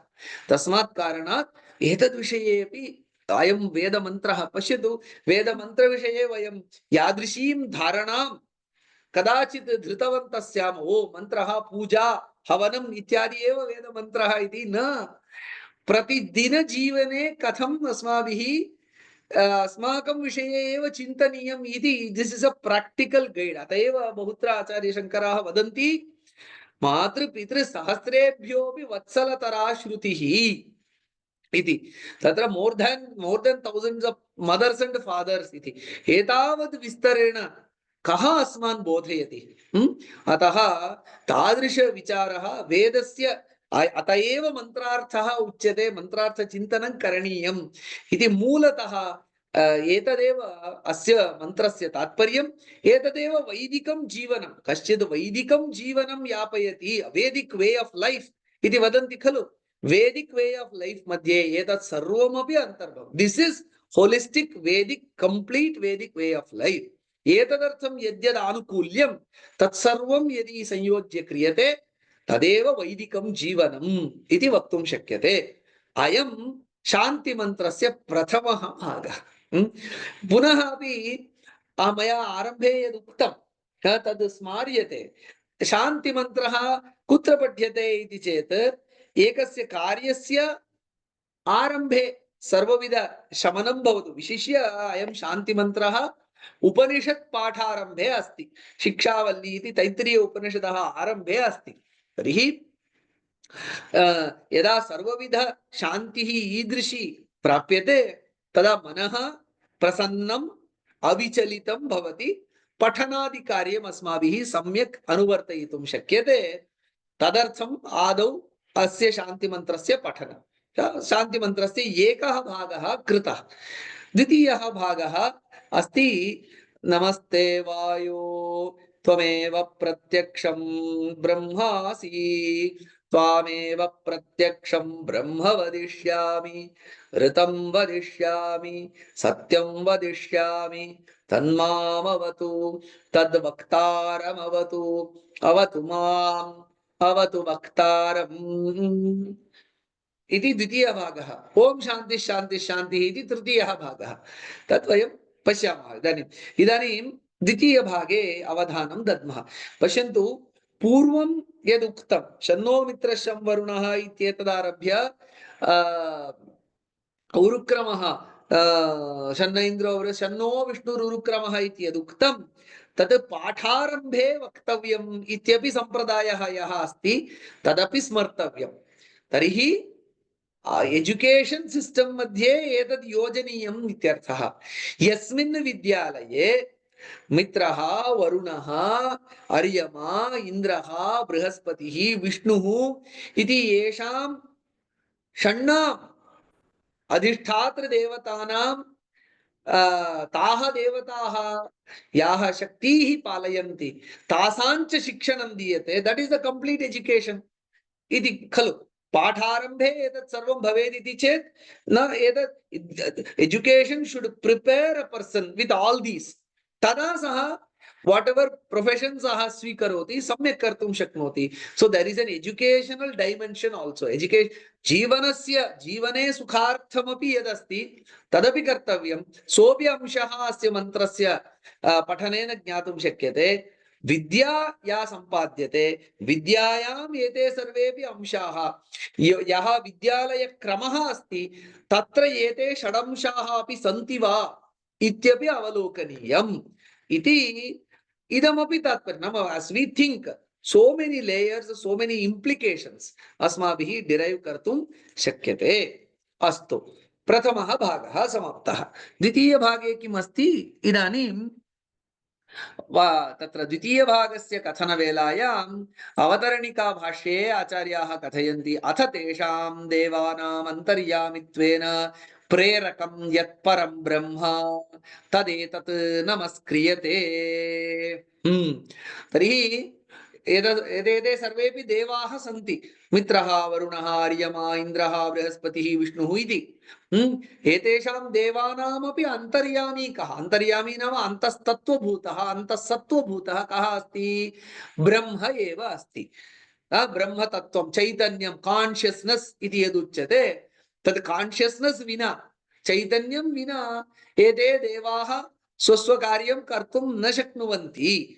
तस्मात् कारणात् एतद्विषये अपि अयं वेदमन्त्रः पश्यतु। वेदमन्त्रविषये वयं यादृशीं धारणां कदाचित् धृतवन्तः स्याम। ओ मन्त्रः पूजा हवनम् इत्यादि एव वेदमन्त्रः इति न। प्रतिदिनजीवने कथम् अस्माभिः अस्माकं विषये एव चिन्तनीयम् इति this is a practical guide. अत एव बहुत्र आचार्यशङ्कराः वदन्ति मातृपितृसहस्रेभ्योऽपि वत्सलतरा श्रुतिः इति। तत्र more than thousands of mothers and fathers इति। एतावद् विस्तरेण कः अस्मान् बोधयति? अतः तादृश विचारः वेदस्य अत एव मन्त्रार्थः उच्यते, मन्त्रार्थचिन्तनं करणीयम् इति। मूलतः एतदेव अस्य मन्त्रस्य तात्पर्यम्। एतदेव वैदिकं जीवनं। कश्चित् वैदिकं जीवनं यापयति, वेदिक वे ऑफ लाइफ इति वदन्ति खलु। वेदिक वे ऑफ लाइफ मध्ये एतत् सर्वमपि अन्तर्भवति। This is holistic Vedic complete Vedic way of life. एतदर्थं यद्यद् आनुकूल्यं तत्सर्वं यदि संयोज्य क्रियते तदेव वैदिकं जीवनम् इति वक्तुं शक्यते। अयं शान्तिमन्त्रस्य प्रथमः भागः। पुनः अपि मया आरम्भे यदुक्तं तद् स्मार्यते। शान्तिमन्त्रः कुत्र पठ्यते इति चेत् एकस्य कार्यस्य आरम्भे सर्वविध शमनं भवतु। विशिष्य अयं शान्तिमन्त्रः उपनिषत् पाठारम्भे अस्ति। शिक्षावल्ली इति तैत्तिरीय उपनिषदः आरम्भे अस्ति। तर्हि यदा सर्वविध शान्तिः ईदृशी प्राप्यते तदा मनः प्रसन्नम् अविचलितं भवति। पठनादि कार्यम् अस्माभिः सम्यक् अनुवर्तयितुं शक्यते। तदर्थम् आदौ अस्य शान्तिमन्त्रस्य पठनं। शान्तिमन्त्रस्य एकः भागः कृतः। द्वितीयः भागः अस्ति नमस्ते वायो त्वमेव प्रत्यक्षं ब्रह्मासि त्वामेव प्रत्यक्षं ब्रह्म वदिष्यामि ऋतं वदिष्यामि सत्यं वदिष्यामि तन्मामवतु तद्वक्तारमवतु अवतु माम् अवतु वक्तारम् इति द्वितीयः भागः। ओम शान्ति शान्ति शान्तिः इति तृतीयः भागः। तत् वयं पश्यामः। इदानीं द्वितीय भागे अवधानं दद्मः। पश्यन्तु, पूर्वं यदुक्तं शन्नो मित्रशं वरुणः इत्येतदारभ्य उरुक्रमः शन्न इन्द्रो शन्नो विष्णुरुक्रमः इति यदुक्तं तद् पाठारम्भे वक्तव्यम् इत्यपि सम्प्रदायः यः अस्ति तदपि स्मर्तव्यम्। तर्हि एजुकेशन सिस्टम मध्ये एतद् योजनीयम् इत्यर्थः। यस्मिन् विद्यालये मित्रः वरुणः अर्यमा इन्द्रः बृहस्पतिः विष्णुः इति येषां षण्णाम् अधिष्ठात्र देवतानां ताः देवताः याः शक्तिः पालयन्ति तासाञ्च शिक्षणं दीयते। That is the complete education इति खलु। पाठारंभे एतत् सर्वं भवेत् इति चेत् न एतत् education should prepare a person with all these. तदा सः whatever profession सः स्वीकरोति सम्यक् कर्तुं शक्नोति. So there is an educational dimension also. Education जीवनस्य जीवने सुखार्थमपि यदस्ति तदपि कर्तव्यं. सोऽपि अंशः अस्य मन्त्रस्य पठनेन ज्ञातुं शक्यते. विद्या या सम्पाद्यते विद्यायाम् एते सर्वेपि अंशाः यः विद्यालयक्रमः अस्ति तत्र एते षडंशाः अपि सन्ति वा इत्यपि अवलोकनीयम् इति इदमपि तात्पर्यं नाम as we think so many layers so many implications अस्माभिः डिरैव् कर्तुं शक्यते. अस्तु प्रथमः भागः समाप्तः. द्वितीयभागे किम् अस्ति इदानीं तत्र द्वितीयभागस्य कथनवेलायाम् अवतरणिका भाष्ये आचार्याः कथयन्ति अथ तेषां देवानाम् अन्तर्यामित्वेन प्रेरकं यत्परं ब्रह्म तदेतत् नमस्क्रियते. तर्हि एते सर्वेपि देवाः सन्ति. मित्रः वरुणः आर्यमा इन्द्रः बृहस्पतिः विष्णुः इति. एतेषां देवानामपि अन्तर्यामी कः? अन्तर्यामी नाम अन्तस्तत्त्वभूतः अन्तःसत्त्वभूतः कः अस्ति? ब्रह्म एव अस्ति. ब्रह्मतत्त्वं चैतन्यं कान्शियस्नेस् इति यदुच्यते तद् कान्शियस्नेस् विना चैतन्यं विना एते देवाः स्वस्वकार्यं कर्तुं न शक्नुवन्ति.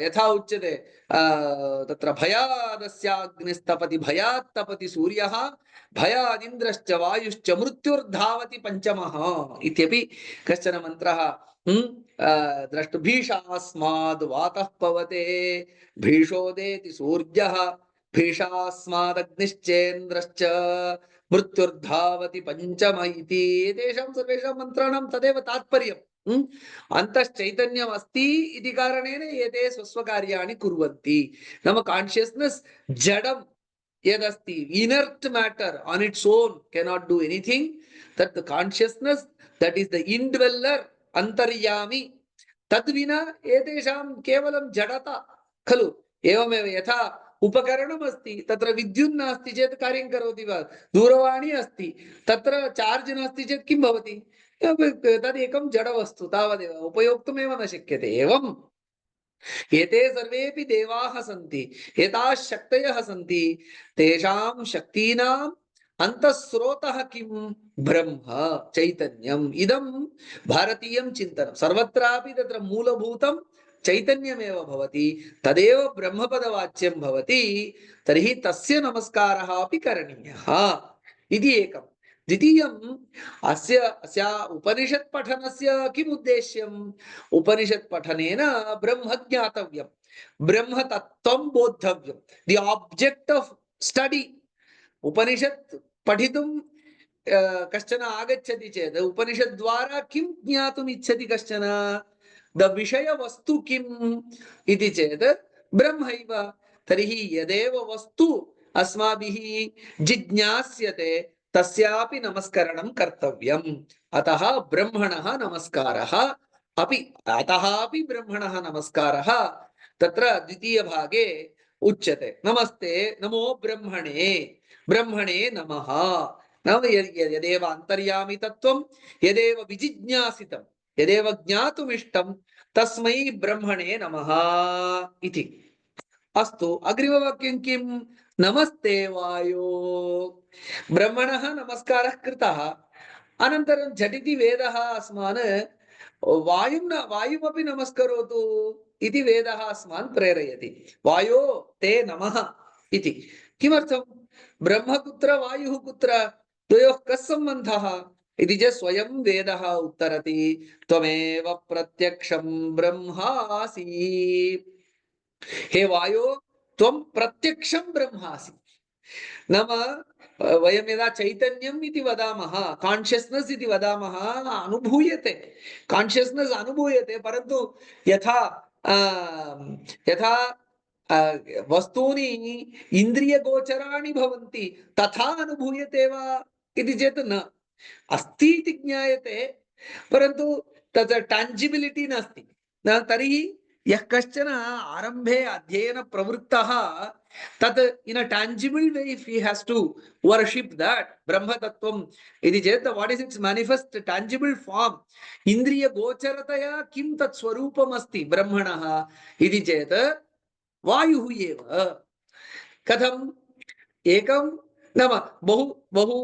यथा उच्यते तत्र भयादस्याग्निस्तपति भयात् तपति सूर्यः भयादिन्द्रश्च वायुश्च मृत्युर्धावति पंचमः इत्यपि कश्चन मन्त्रः द्रष्टुभीषास्माद् वातः पवते भीषोदेति सूर्यः भीषास्मादग्निश्चेन्द्रश्च मृत्युर्धावति पंचम इति. एतेषां सर्वेषां मन्त्राणां तदेव तात्पर्यम्. अंतश्चैतन्यम् अस्ति इति कारणेन एते स्वस्वकार्याणि कुर्वन्ति. नाम कान्शियस्नेस् जडं यदस्ति inert matter on its own cannot do anything. That the consciousness that is the indweller अंतर्यामी तद्विना एतेषां केवलं जडता खलु. एवमेव यथा उपकरणम् अस्ति तत्र विद्युत् नास्ति चेत् कार्यं करोति वा? दूरवाणी अस्ति तत्र चार्ज नास्ति चेत् किं भवति? तदेकं जडवस्तु तावदेव उपयोक्तुमेव न शक्यते. एवम् एते सर्वेपि देवाः सन्ति. एताः शक्तयः सन्ति. तेषां शक्तीनाम् अन्तःस्रोतः किं? ब्रह्म चैतन्यम्. इदं भारतीयं चिन्तनं. सर्वत्रापि तत्र मूलभूतं चैतन्यमेव भवति. तदेव ब्रह्मपदवाच्यं भवति. तर्हि तस्य नमस्कारः अपि करणीयः इति एकम्. द्वितीयम् अस्या उपनिषत् पठनस्य किम् उद्देश्यम्? उपनिषत् पठनेन ब्रह्म ज्ञातव्यम्. ब्रह्म तत्त्वं बोद्धव्यम्. दि ऑब्जेक्ट ऑफ स्टडी. उपनिषत् पठितुं कश्चन आगच्छति चेत् उपनिषद् द्वारा किं ज्ञातुम् इच्छति कश्चन? द विषय वस्तु किम् इति चेत् ब्रह्मैव. तर्हि यदेव वस्तु अस्माभिः जिज्ञास्यते तस्यापि नमस्करणं कर्तव्यम्. अतः ब्रह्मणः नमस्कारः अपि ब्रह्मणः नमस्कारः तत्र द्वितीय भागे उच्यते. नमस्ते नमो ब्रह्मणे ब्रह्मणे नमः. नाम यदेव अंतर्यामी तत्त्वं यदेव विजिज्ञासितं यदेव ज्ञातुमिष्टं तस्मै ब्रह्मणे नमः इति. अस्तु अग्रिमवाक्यं किं? नमस्ते वायो. ब्रह्मणः नमस्कारः कृतः अनन्तरं झटिति वेदः अस्मान् वायुमपि नमस्करोतु इति वेदः अस्मान् प्रेरयति. वायो ते नमः इति. किमर्थं? ब्रह्म कुत्र वायुः कुत्र? द्वयोः कः सम्बन्धः इति च स्वयं वेदः उत्तरति. त्वमेव प्रत्यक्षं ब्रह्मासि. हे वायो त्वं प्रत्यक्षं ब्रह्मासि. नाम वयं यदा चैतन्यम् इति वदामः कान्शियस्नेस् इति वदामः अनुभूयते. कान्शियस्नेस् अनुभूयते परन्तु यथा यथा वस्तूनि इन्द्रियगोचराणि भवन्ति तथा अनुभूयते वा इति चेत् न. अस्ति इति ज्ञायते परन्तु तत् टाञ्जिबिलिटी नास्ति. तर्हि यः कश्चन आरम्भे अध्ययन प्रवृत्तः तत् in a tangible way if he has to worship that Brahma Tattvam इति चेत् what is its manifest tangible form इन्द्रिय गोचरतया किं तत् स्वरूपम् अस्ति ब्रह्मणः इति चेत् वायुः एव कथम् एकं नाम बहु बहु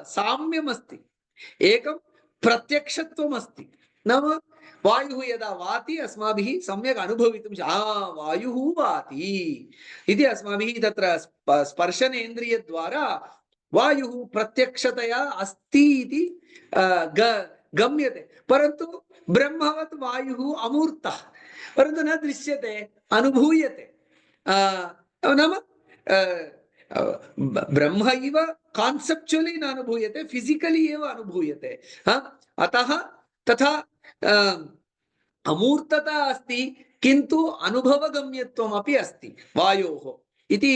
साम्यम् अस्ति एकं प्रत्यक्षत्वम् अस्ति नाम वायुः यदा वाति अस्माभिः सम्यक् अनुभवितुं वायुः वाति इति अस्माभिः तत्र स्पर्शनेन्द्रियद्वारा वायुः प्रत्यक्षतया अस्ति इति गम्यते परन्तु ब्रह्मवत् वायुः अमूर्तः परन्तु न दृश्यते अनुभूयते नाम ब्रह्म इव कान्सेप्चुअली न अनुभूयते फिजिकली एव अनुभूयते अतः तथा अमूर्तता अस्ति किन्तु अनुभवगम्यत्वमपि अस्ति वायोः इति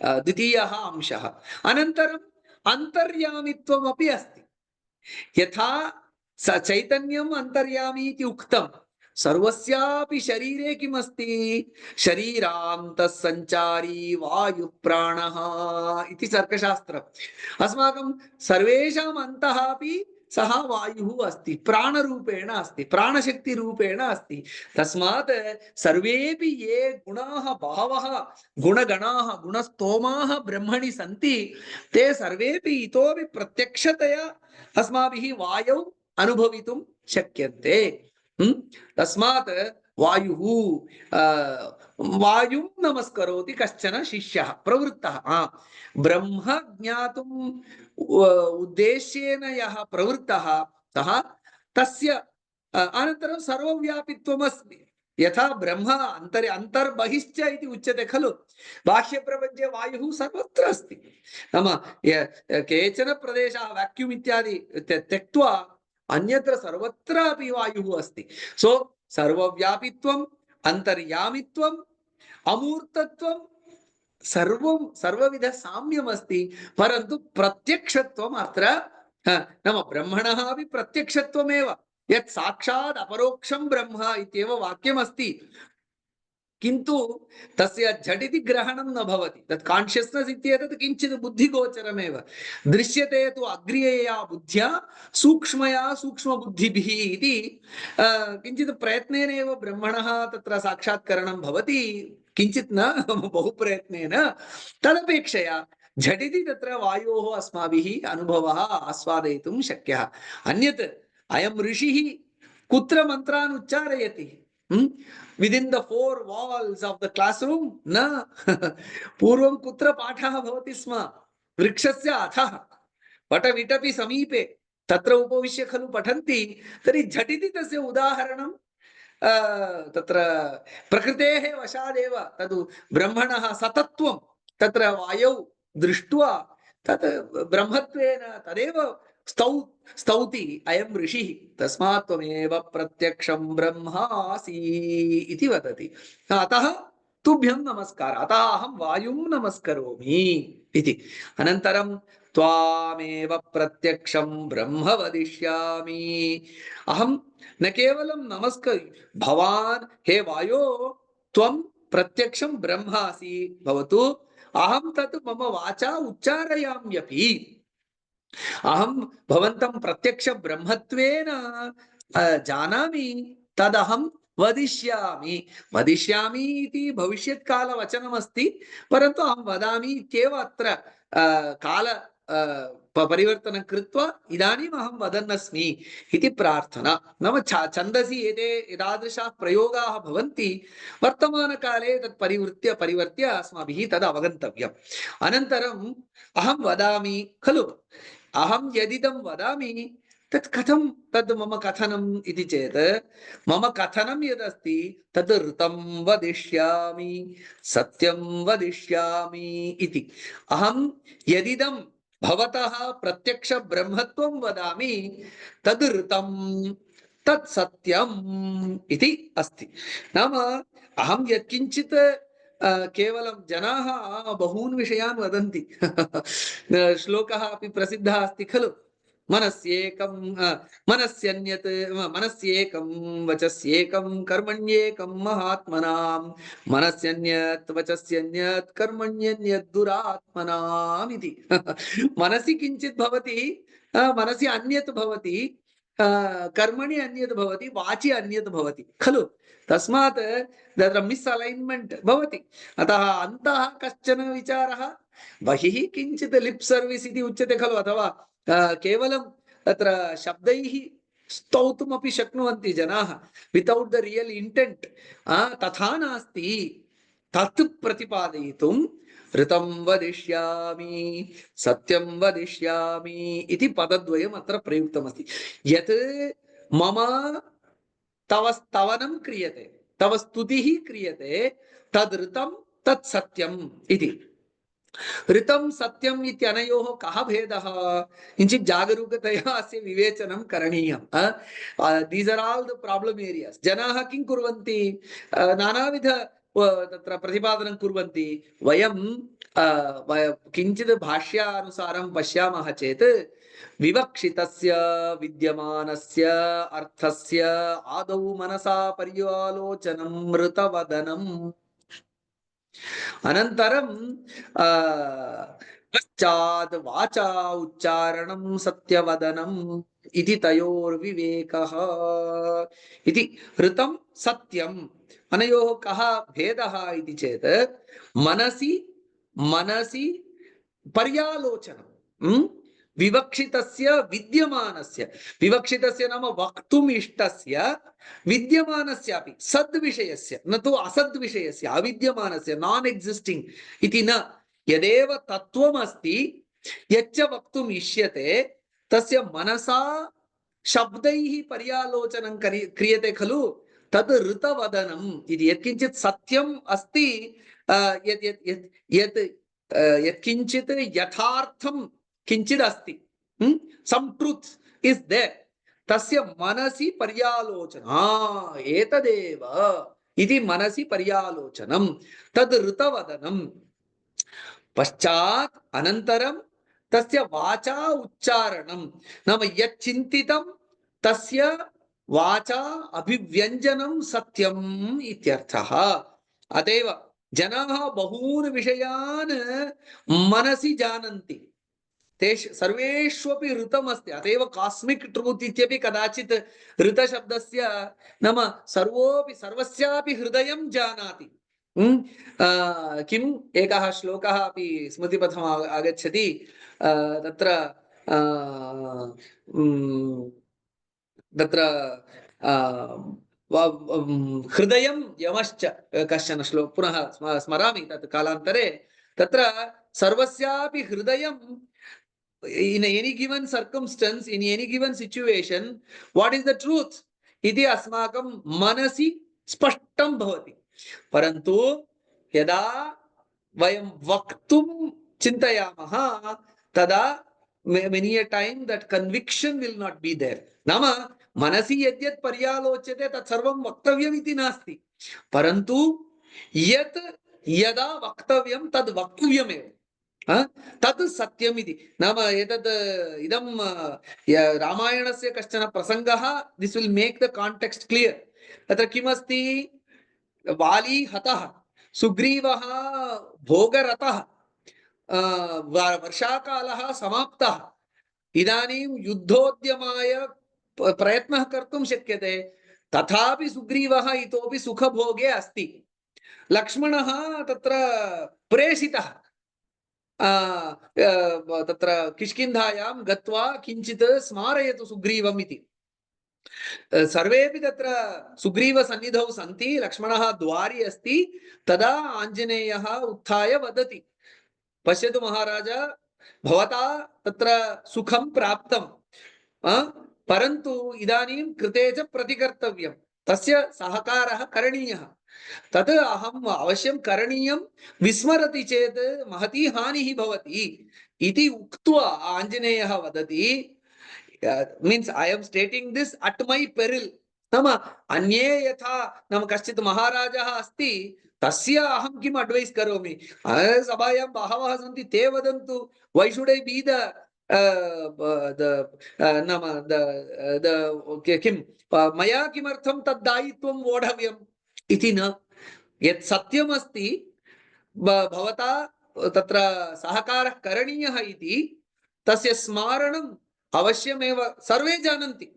द्वितीयः अंशः अनन्तरम् अन्तर्यामित्वमपि अस्ति यथा स चैतन्यम् अन्तर्यामी इति उक्तं सर्वस्यापि शरीरे किमस्ति शरीरान्तः सञ्चारी वायुः प्राणः इति तर्कशास्त्रम् अस्माकं सर्वेषाम् अन्तः अपि सः वायुः अस्ति प्राणरूपेण अस्ति प्राणशक्तिरूपेण अस्ति तस्मात् सर्वेपि ये गुणाः बहवः गुणगणाः गुणस्तोमाः ब्रह्मणि सन्ति ते सर्वेपि इतोपि प्रत्यक्षतया अस्माभिः वायौ अनुभवितुं शक्यन्ते तस्मात् वायुः वायुं नमस्करोति कश्चन शिष्यः प्रवृत्तः ब्रह्म ज्ञातुम् उद्देश्येन यः प्रवृत्तः सः तस्य अनन्तरं सर्वव्यापित्वमस्ति यथा ब्रह्म अन्तर्बहिश्च इति उच्यते खलु बाह्यप्रपञ्चे वायुः सर्वत्र अस्ति नाम केचन प्रदेशाः वैक्यूम् इत्यादि त्यक्त्वा अन्यत्र सर्वत्र अपि वायुः अस्ति सो सर्वव्यापित्वम् अन्तर्यामित्वम् अमूर्तत्वं सर्वं सर्वविध साम्यम् अस्ति परन्तु प्रत्यक्षत्वम् अत्र नाम ब्रह्मणः अपि प्रत्यक्षत्वमेव यत् साक्षात् अपरोक्षं ब्रह्म इत्येव वाक्यमस्ति किन्तु तस्य झटिति ग्रहणं न भवति तत् कान्शियस्नेस् इत्येतत् किञ्चित् बुद्धिगोचरमेव दृश्यते तु अग्र्यया बुद्ध्या सूक्ष्मया सूक्ष्मबुद्धिभिः इति किञ्चित् प्रयत्नेन एव ब्रह्मणः तत्र साक्षात्करणं भवति किञ्चित् न बहु प्रयत्नेन तदपेक्षया झटिति तत्र वायोः अस्माभिः अनुभवः आस्वादयितुं शक्यः अन्यत् अयं ऋषिः कुत्र मन्त्रान् उच्चारयति within the four walls of the classroom na पूर्वं कुत्र पाठः भवति स्म वृक्षस्य अधः वटविटपि समीपे तत्र उपविश्य खलु पठन्ति तर्हि झटिति तस्य उदाहरणं तत्र प्रकृतेः वशादेव तद् ब्रह्मणः सतत्वं तत्र वायौ दृष्ट्वा तत् ब्रह्मत्वेन तदेव स्तौति अयं ऋषिः तस्मात् त्वमेव प्रत्यक्षं ब्रह्मासि इति वदति अतः तुभ्यं नमस्कारः अतः अहं वायुं नमस्करोमि इति अनन्तरं त्वामेव प्रत्यक्षं ब्रह्म वदिष्यामि अहं न केवलं भवान् हे वायो त्वं प्रत्यक्षं ब्रह्मासि भवतु अहं तत् मम वाचा उच्चारयाम्यपि अहं भवन्तं प्रत्यक्ष ब्रह्मत्वेन जानामि तदहं वदिष्यामि वदिष्यामि इति भविष्यत्कालवचनमस्ति परन्तु अहं वदामि इत्येव अत्र काल परिवर्तनं कृत्वा इदानीम् अहं वदन्नस्मि इति प्रार्थना नाम छन्दसि एते एतादृशाः प्रयोगाः भवन्ति वर्तमानकाले तत् परिवर्त्य अस्माभिः तद् अवगन्तव्यम् अनन्तरम् अहं वदामि खलु अहं यदिदं वदामि तत् कथं तद् मम कथनम् इति चेत् मम कथनं यदस्ति तद् ऋतं वदिष्यामि सत्यं वदिष्यामि इति अहं यदिदं भवतः प्रत्यक्ष ब्रह्मत्वं वदामि तद् ऋतं तत् सत्यम् इति अस्ति नाम अहं यत्किञ्चित् केवलं जनाः बहून् विषयान् वदन्ति श्लोकः अपि प्रसिद्धः अस्ति खलु मनस्येकं मनस्यन्यत् मनस्येकं वचस्येकं कर्मण्येकं महात्मनां मनस्यन्यत् वचस्यन्यत् कर्मण्यन्यत् दुरात्मनाम् इति मनसि किञ्चित् भवति मनसि अन्यत् भवति कर्मणि अन्यत् भवति वाचि अन्यत् भवति खलु तस्मात् तत्र मिस्अलैन्मेंट भवति अतः अन्तः कश्चन विचारः बहिः किञ्चित् लिप् सर्विस् इति उच्यते खलु अथवा केवलं तत्र शब्दैः स्तौतुमपि शक्नुवन्ति जनाः वितौट् द रियल् इंटेंट तथा नास्ति तत् प्रतिपादयितुं ऋतं वदिष्यामि सत्यं वदिष्यामि इति पदद्वयम् अत्र प्रयुक्तमस्ति यत् मम तव स्तवनं क्रियते तव स्तुतिः क्रियते तद् ऋतं तत् सत्यम् इति ऋतं सत्यम् इत्यनयोः कः भेदः किञ्चित् जागरूकतया अस्य विवेचनं करणीयम् these are all the problem areas जनाः किं कुर्वन्ति नानाविध तत्र प्रतिपादनं कुर्वन्ति वयं किञ्चित् भाष्यानुसारं पश्यामः चेत् विवक्षितस्य विद्यमानस्य अर्थस्य आदौ मनसा पर्यालोचनं ऋतवदनम् अनन्तरं पश्चात् वाचा उच्चारणं सत्यवदनम् इति तयोर्विवेकः इति ऋतं सत्यम् अनयोः कः भेदः इति चेत् मनसि मनसि पर्यालोचनं विवक्षितस्य विद्यमानस्य विवक्षितस्य नाम वक्तुम् इष्टस्य विद्यमानस्यापि सद्विषयस्य न तु असद्विषयस्य अविद्यमानस्य नॉन एक्सिस्टिंग इति न यदेव तत्त्वमस्ति यच्च वक्तुम् इष्यते तस्य मनसा शब्दैः पर्यालोचनं क्रियते खलु तद् ऋतवदनम् इति यत्किञ्चित् सत्यम् अस्ति यत् यत् यत् यत् यत्किञ्चित् यथार्थं किंचित अस्ति सम ट्रुथ इज देयर तस्य मनसि पर्यालोचना एतदेव इति मनसि पर्यालोचनं तद् ऋतवदनं पश्चात् अनन्तरं तस्य वाचा उच्चारणं नाम यच्चिन्तितं तस्य वाचा अभिव्यञ्जनं सत्यम् इत्यर्थः अतएव जनाः बहून् विषयान् मनसि जानन्ति सर्वेष्वपि ऋतमस्ति अतएव कास्मिक ट्रूथ इत्यपि कदाचित् ऋतशब्दस्य नाम सर्वोपि सर्वस्यापि हृदयं जानाति किम् एकः श्लोकः अपि स्मृतिपथम् आगच्छति तत्र तत्र हृदयं यमश्च कश्चन श्लोकः पुनः स्मरामि तत् कालान्तरे तत्र सर्वस्यापि हृदयं in any given circumstance in any given situation what is the truth iti asmakam manasi spashtam bhavati parantu yada vayam vaktum chintayamaha tada many a time that conviction will not be there nama manasi yadyat paryalochyate tat sarvam vaktavyam iti nasti parantu yat yada vaktavyam tad vaktavyam eva तत् सत्यमिति नाम एतद् इदं रामायणस्य कश्चन प्रसङ्गः this will make the context clear तत्र किमस्ति वाली हतः सुग्रीवः भोगरतः वर्षाकालः समाप्तः इदानीं युद्धोद्यमाय प्रयत्नः कर्तुं शक्यते तथापि सुग्रीवः इतोपि सुखभोगे अस्ति लक्ष्मणः तत्र प्रेषितः तत्र किष्किन्धायां गत्वा किञ्चित् स्मारयतु सुग्रीवम् इति सर्वेपि तत्र सुग्रीव सन्निधौ सन्ति लक्ष्मणः द्वारि अस्ति तदा आञ्जनेयः उत्थाय वदति पश्यतु महाराज भवता तत्र सुखं प्राप्तं परन्तु इदानीं कृते च प्रतिकर्तव्यं तस्य सहकारः करणीयः तत् अहम् अवश्यं करणीयं विस्मरति चेत् महती हानिः भवति इति उक्त्वा आञ्जनेयः वदति means I am stating this at my peril नाम अन्ये यथा नाम कश्चित् महाराजः अस्ति तस्य अहं किम् अड्वैस् करोमि सभायां बहवः सन्ति ते वदन्तु why should I be the नाम किं मया किमर्थं तद् दायित्वं वोढव्यम् इति न। यत् सत्यमस्ति भवता तत्र सहकारः करणीयः इति तस्य स्मारणम् अवश्यमेव सर्वे जानन्ति।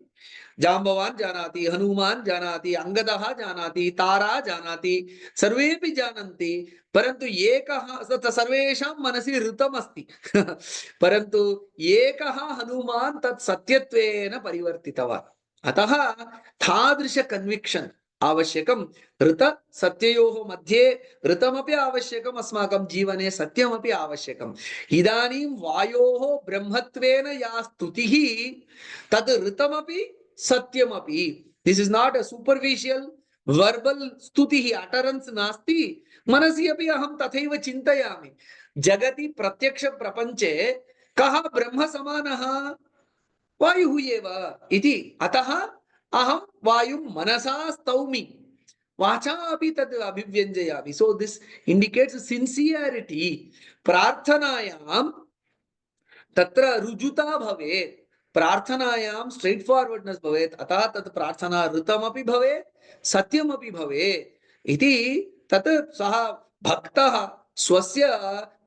जाम्बवान् जानाति, हनुमान् जानाति, अंगदः जानाति, तारा जानाति, सर्वेपि जानन्ति। परन्तु एकः सर्वेषां मनसि ऋतमस्ति परन्तु एकः हनुमान् तत् सत्यत्वेन परिवर्तितवान्। अतः तादृश कन्विक्शन् आवश्यकं। ऋत सत्ययोः मध्ये ऋतमपि आवश्यकम्, अस्माकं जीवने सत्यमपि आवश्यकम्। इदानीं वायोः ब्रह्मत्वेन या स्तुतिः तद् ऋतमपि सत्यमपि। This is not a सुपर्फिशियल् verbal स्तुतिः, अटरेन्स् नास्ति। मनसि अपि अहं तथैव चिन्तयामि। जगति प्रत्यक्ष प्रपञ्चे कः ब्रह्म समानः? वायुः एव इति। अतः अहं वायुं मनसा स्तौमि, वाचा अपि तद् अभिव्यञ्जयामि। So this indicates sincerity. प्रार्थनायां तत्र रुजुता भवेत्, प्रार्थनायां स्ट्रेट् फॉर्वर्डनेस भवेत्। अतः तत् प्रार्थना ऋतमपि भवेत्, सत्यमपि भवेत् इति। तत् सः भक्तः स्वस्य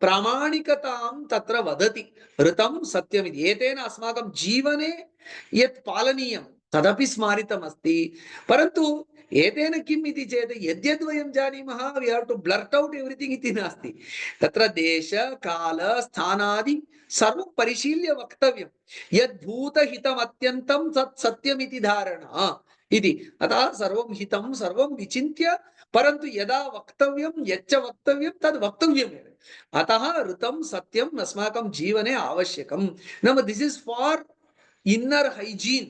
प्रामाणिकतां तत्र वदति, ऋतं सत्यमिति। एतेन अस्माकं जीवने यत् पालनीयं तदपि स्मारितमस्ति। परन्तु एतेन किम् इति चेत् यद्यद् वयं जानीमः, we have to blurt out everything इति नास्ति। तत्र देश काल स्थानादि सर्वं परिशील्य वक्तव्यं। यद्भूतहितमत्यन्तं तत् सत्यमिति धारणा इति। अतः सर्वं हितं सर्वं विचिन्त्य, परन्तु यदा वक्तव्यं यच्च वक्तव्यं तद् वक्तव्यमेव। अतः ऋतं सत्यम् अस्माकं जीवने आवश्यकं। नाम this is for inner hygiene,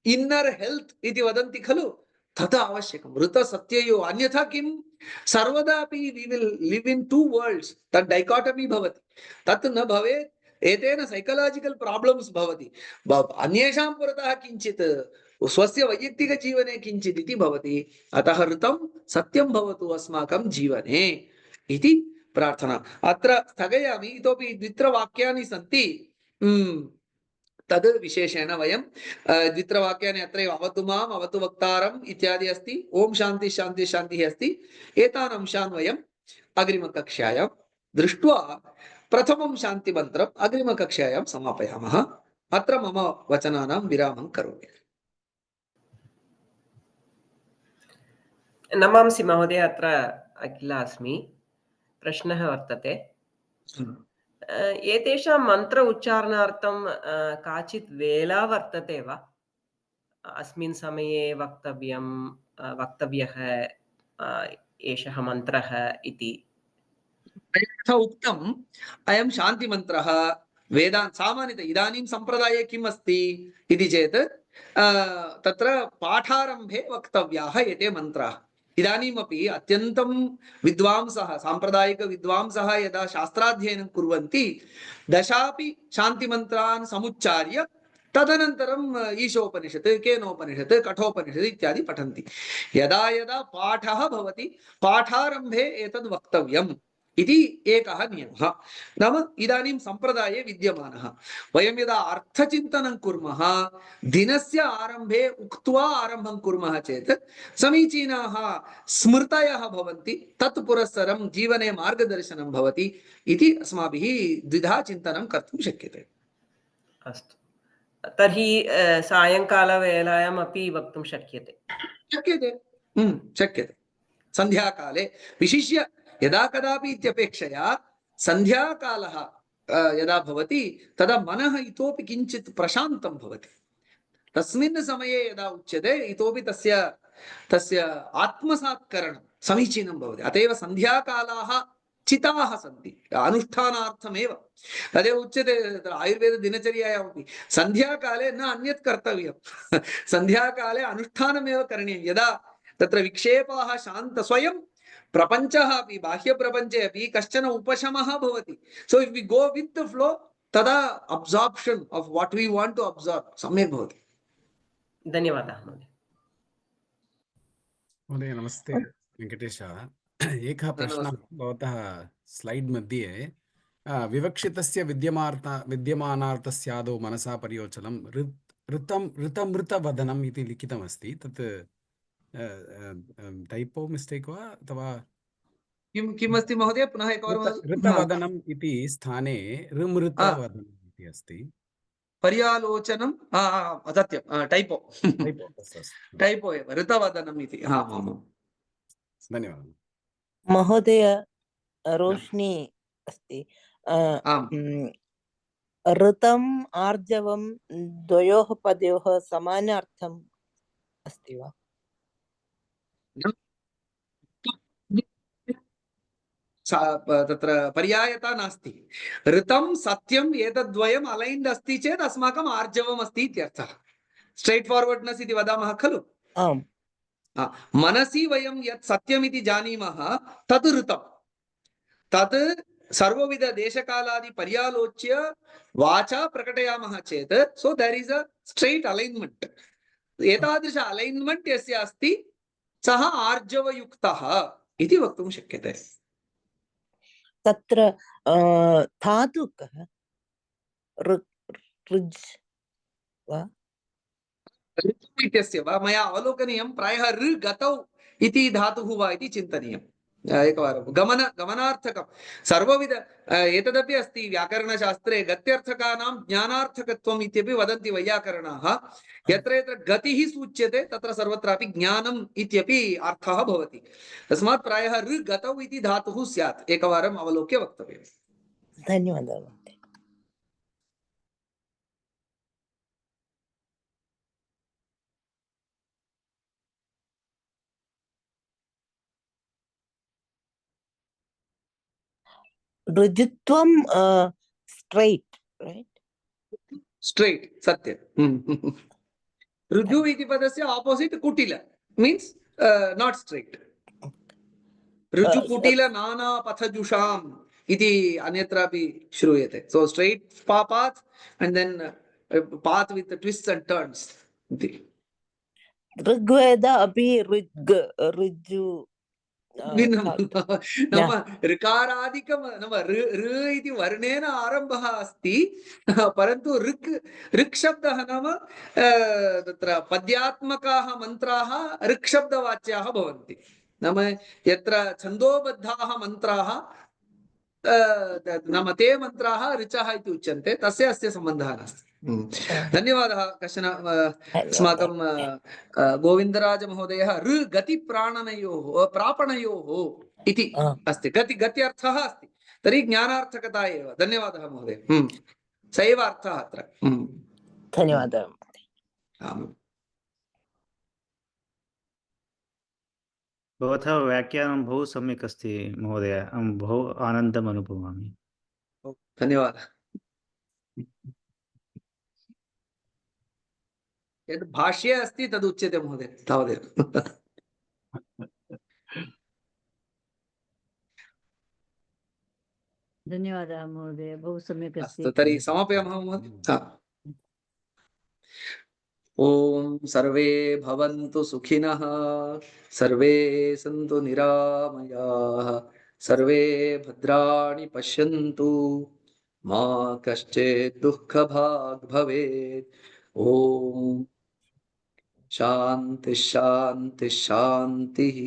inner health इति वदन्ति खलु, तथा आवश्यकं ऋत सत्ययोः। अन्यथा किं, सर्वदापि we will live in two worlds, तत् डैकाटमी भवति। तत् न भवेत्। एतेन सैकलाजिकल् प्राब्लम्स् भवति। अन्येषां पुरतः किञ्चित्, स्वस्य वैयक्तिकजीवने किञ्चित् इति भवति। अतः ऋतं सत्यं भवतु अस्माकं जीवने इति प्रार्थना। अत्र स्थगयामि। इतोपि द्वित्रवाक्यानि सन्ति, तद् विशेषेण वयं द्वित्रवाक्यानि अत्रैव अवतु माम् अवतु वक्तारम् इत्यादि अस्ति। ओम शान्ति शान्ति शान्तिः अस्ति। एतान् अंशान् वयम् अग्रिमकक्षायां दृष्ट्वा प्रथमं शान्तिमन्त्रम् अग्रिमकक्षायां समापयामः। अत्र मम वचनानां विरामं करोमि। नमांसि महोदय, अत्र अखिला अस्मि। प्रश्नः वर्तते। एतेषां मन्त्र उच्चारणार्थं काचित् वेला वर्तते वा? अस्मिन् समये वक्तव्यः एषः मन्त्रः इति। यथा उक्तम्, अयं शान्तिमन्त्रः वेदान्त सामान्यतः इदानीं सम्प्रदाये किम् अस्ति इति चेत् तत्र पाठारम्भे वक्तव्याः एते मन्त्राः। इदानीमपि अत्यन्तं विद्वांसः, साम्प्रदायिकविद्वांसः यदा शास्त्राध्ययनं कुर्वन्ति, दशापि शान्तिमन्त्रान् समुच्चार्य तदनन्तरम् ईशोपनिषत्, केनोपनिषत्, कठोपनिषत् इत्यादि पठन्ति। यदा यदा पाठः भवति, पाठारम्भे एतद् वक्तव्यम् इति एकः नियमः। नाम इदानीं सम्प्रदाये विद्यमानः। वयं यदा अर्थचिन्तनं कुर्मः, दिनस्य आरम्भे उक्त्वा आरम्भं कुर्मः चेत् समीचीनाः स्मृतयः भवन्ति, तत् पुरस्सरं जीवने मार्गदर्शनं भवति इति अस्माभिः द्विधा चिन्तनं कर्तुं शक्यते। अस्तु, तर्हि सायङ्कालवेलायाम् अपि वक्तुं शक्यते? शक्यते, शक्यते। सन्ध्याकाले विशिष्य यदा कदापि इत्यपेक्षया सन्ध्याकालः यदा भवति तदा मनः इतोपि किञ्चित् प्रशान्तं भवति। तस्मिन् समये यदा उच्यते इतोपि तस्य आत्मसात्करणं समीचीनं भवति। अत एव सन्ध्याकालाः चिताः सन्ति अनुष्ठानार्थमेव। तदेव उच्यते आयुर्वेददिनचर्यायामपि सन्ध्याकाले न अन्यत् कर्तव्यं सन्ध्याकाले अनुष्ठानमेव करणीयं। यदा तत्र विक्षेपाः शान्त, स्वयं प्रपञ्चः अपि, बाह्यप्रपञ्चे अपि कश्चन उपशमः भवति। So if we go with the flow, तदा absorption of what we want to absorb सम्यक् भवति। धन्यवादः महोदय। महोदय नमस्ते, वेङ्कटेशः। एकः प्रश्नः भवतः स्लैड् मध्ये विवक्षितस्य विद्यमानार्थस्यादौ मनसा पर्योचनं ऋतमृतवदनम् इति लिखितमस्ति तत् टैपो मिस्टेक् वा अथवा किमस्ति महोदय पुनः एकवारं वदतु। ऋतवदनम् इति स्थाने ऋमृतवदनम् इति अस्ति। पर्यालोचनं सत्यं टैपो टैपो अस्तु टैपो एव ऋतवदनम् इति। धन्यवादः महोदय रोशनी अस्ति आम् ऋतम् आर्जवं द्वयोः पदयोः समानार्थम् अस्ति वा? तत्र पर्यायता नास्ति। ऋतं सत्यम् एतद्वयम् अलैन्ड् अस्ति चेत् अस्माकम् आर्जवम् अस्ति इत्यर्थः। स्ट्रैट् फार्वर्ड्नेस् इति वदामः खलु। आम् मनसि वयं यत् सत्यमिति जानीमः तत् ऋतं। तत् सर्वविध देशकालादि पर्यालोच्य वाचा प्रकटयामः चेत् so there is a straight alignment. एतादृश अलाइनमेंट यस्य अस्ति सः आर्जवयुक्तः इति वक्तुं शक्यते। तत्र धातुकः ऋज् वा ऋतु इत्यस्य वा मया अवलोकनीयं। प्रायः ऋ गतौ इति धातुः वा इति चिन्तनीयम्। एकवारं गमनार्थकं सर्वविध एतदपि अस्ति व्याकरणशास्त्रे गत्यर्थकानां ज्ञानार्थकत्वम् इत्यपि वदन्ति वैयाकरणाः। यत्र यत्र गतिः सूच्यते तत्र सर्वत्रापि ज्ञानम् इत्यपि अर्थः भवति। तस्मात् प्रायः ऋ गतौ इति धातुः स्यात्। एकवारम् अवलोक्य वक्तव्यम्। धन्यवादः। ऋजुत्वं स्ट्रैट राइट स्ट्रैट सत्यं। ऋजु इति पदस्य आपोजिट कुटिल मीन्स नॉट स्ट्रैट। ऋजु कुटिल नाना पथजुषाम् इति अन्यत्रापि श्रूयते। सो straight path and then path with the twists and turns इति। ऋग्वेद अपि ऋजु नाम ऋकारादिकं नाम ऋ इति वर्णेन आरम्भः अस्ति परन्तु ऋक् शब्दः नाम तत्र पद्यात्मकाः मन्त्राः ऋक् शब्दवाच्याः भवन्ति। नाम यत्र छन्दोबद्धाः मन्त्राः नाम ते मन्त्राः ऋचः इति उच्यन्ते तस्य अस्य सम्बन्धः नास्ति। धन्यवादः। कश्चन अस्माकं गोविन्दराज महोदयः ऋ गतिप्राणनयोः प्रापणयोः इति अस्ति। गत्यर्थः अस्ति तर्हि ज्ञानार्थकता एव। धन्यवादः महोदय। स एव अर्थः अत्र। धन्यवादः। भवतः व्याख्यानं बहु सम्यक् अस्ति महोदय। अहं बहु आनन्दम् अनुभवामि। धन्यवादः। यद् भाष्ये अस्ति तद् उच्यते महोदय तावदेव। धन्यवादः महोदय बहु सम्यक् अस्ति। अस्तु तर्हि समापयामः महोदय। ओम सर्वे भवन्तु सुखिनः सर्वे सन्तु निरामयाः सर्वे भद्राणि पश्यन्तु मा कश्चित् दुःखभाग् भवेत्। ओम शान्ति शान्ति शान्तिः।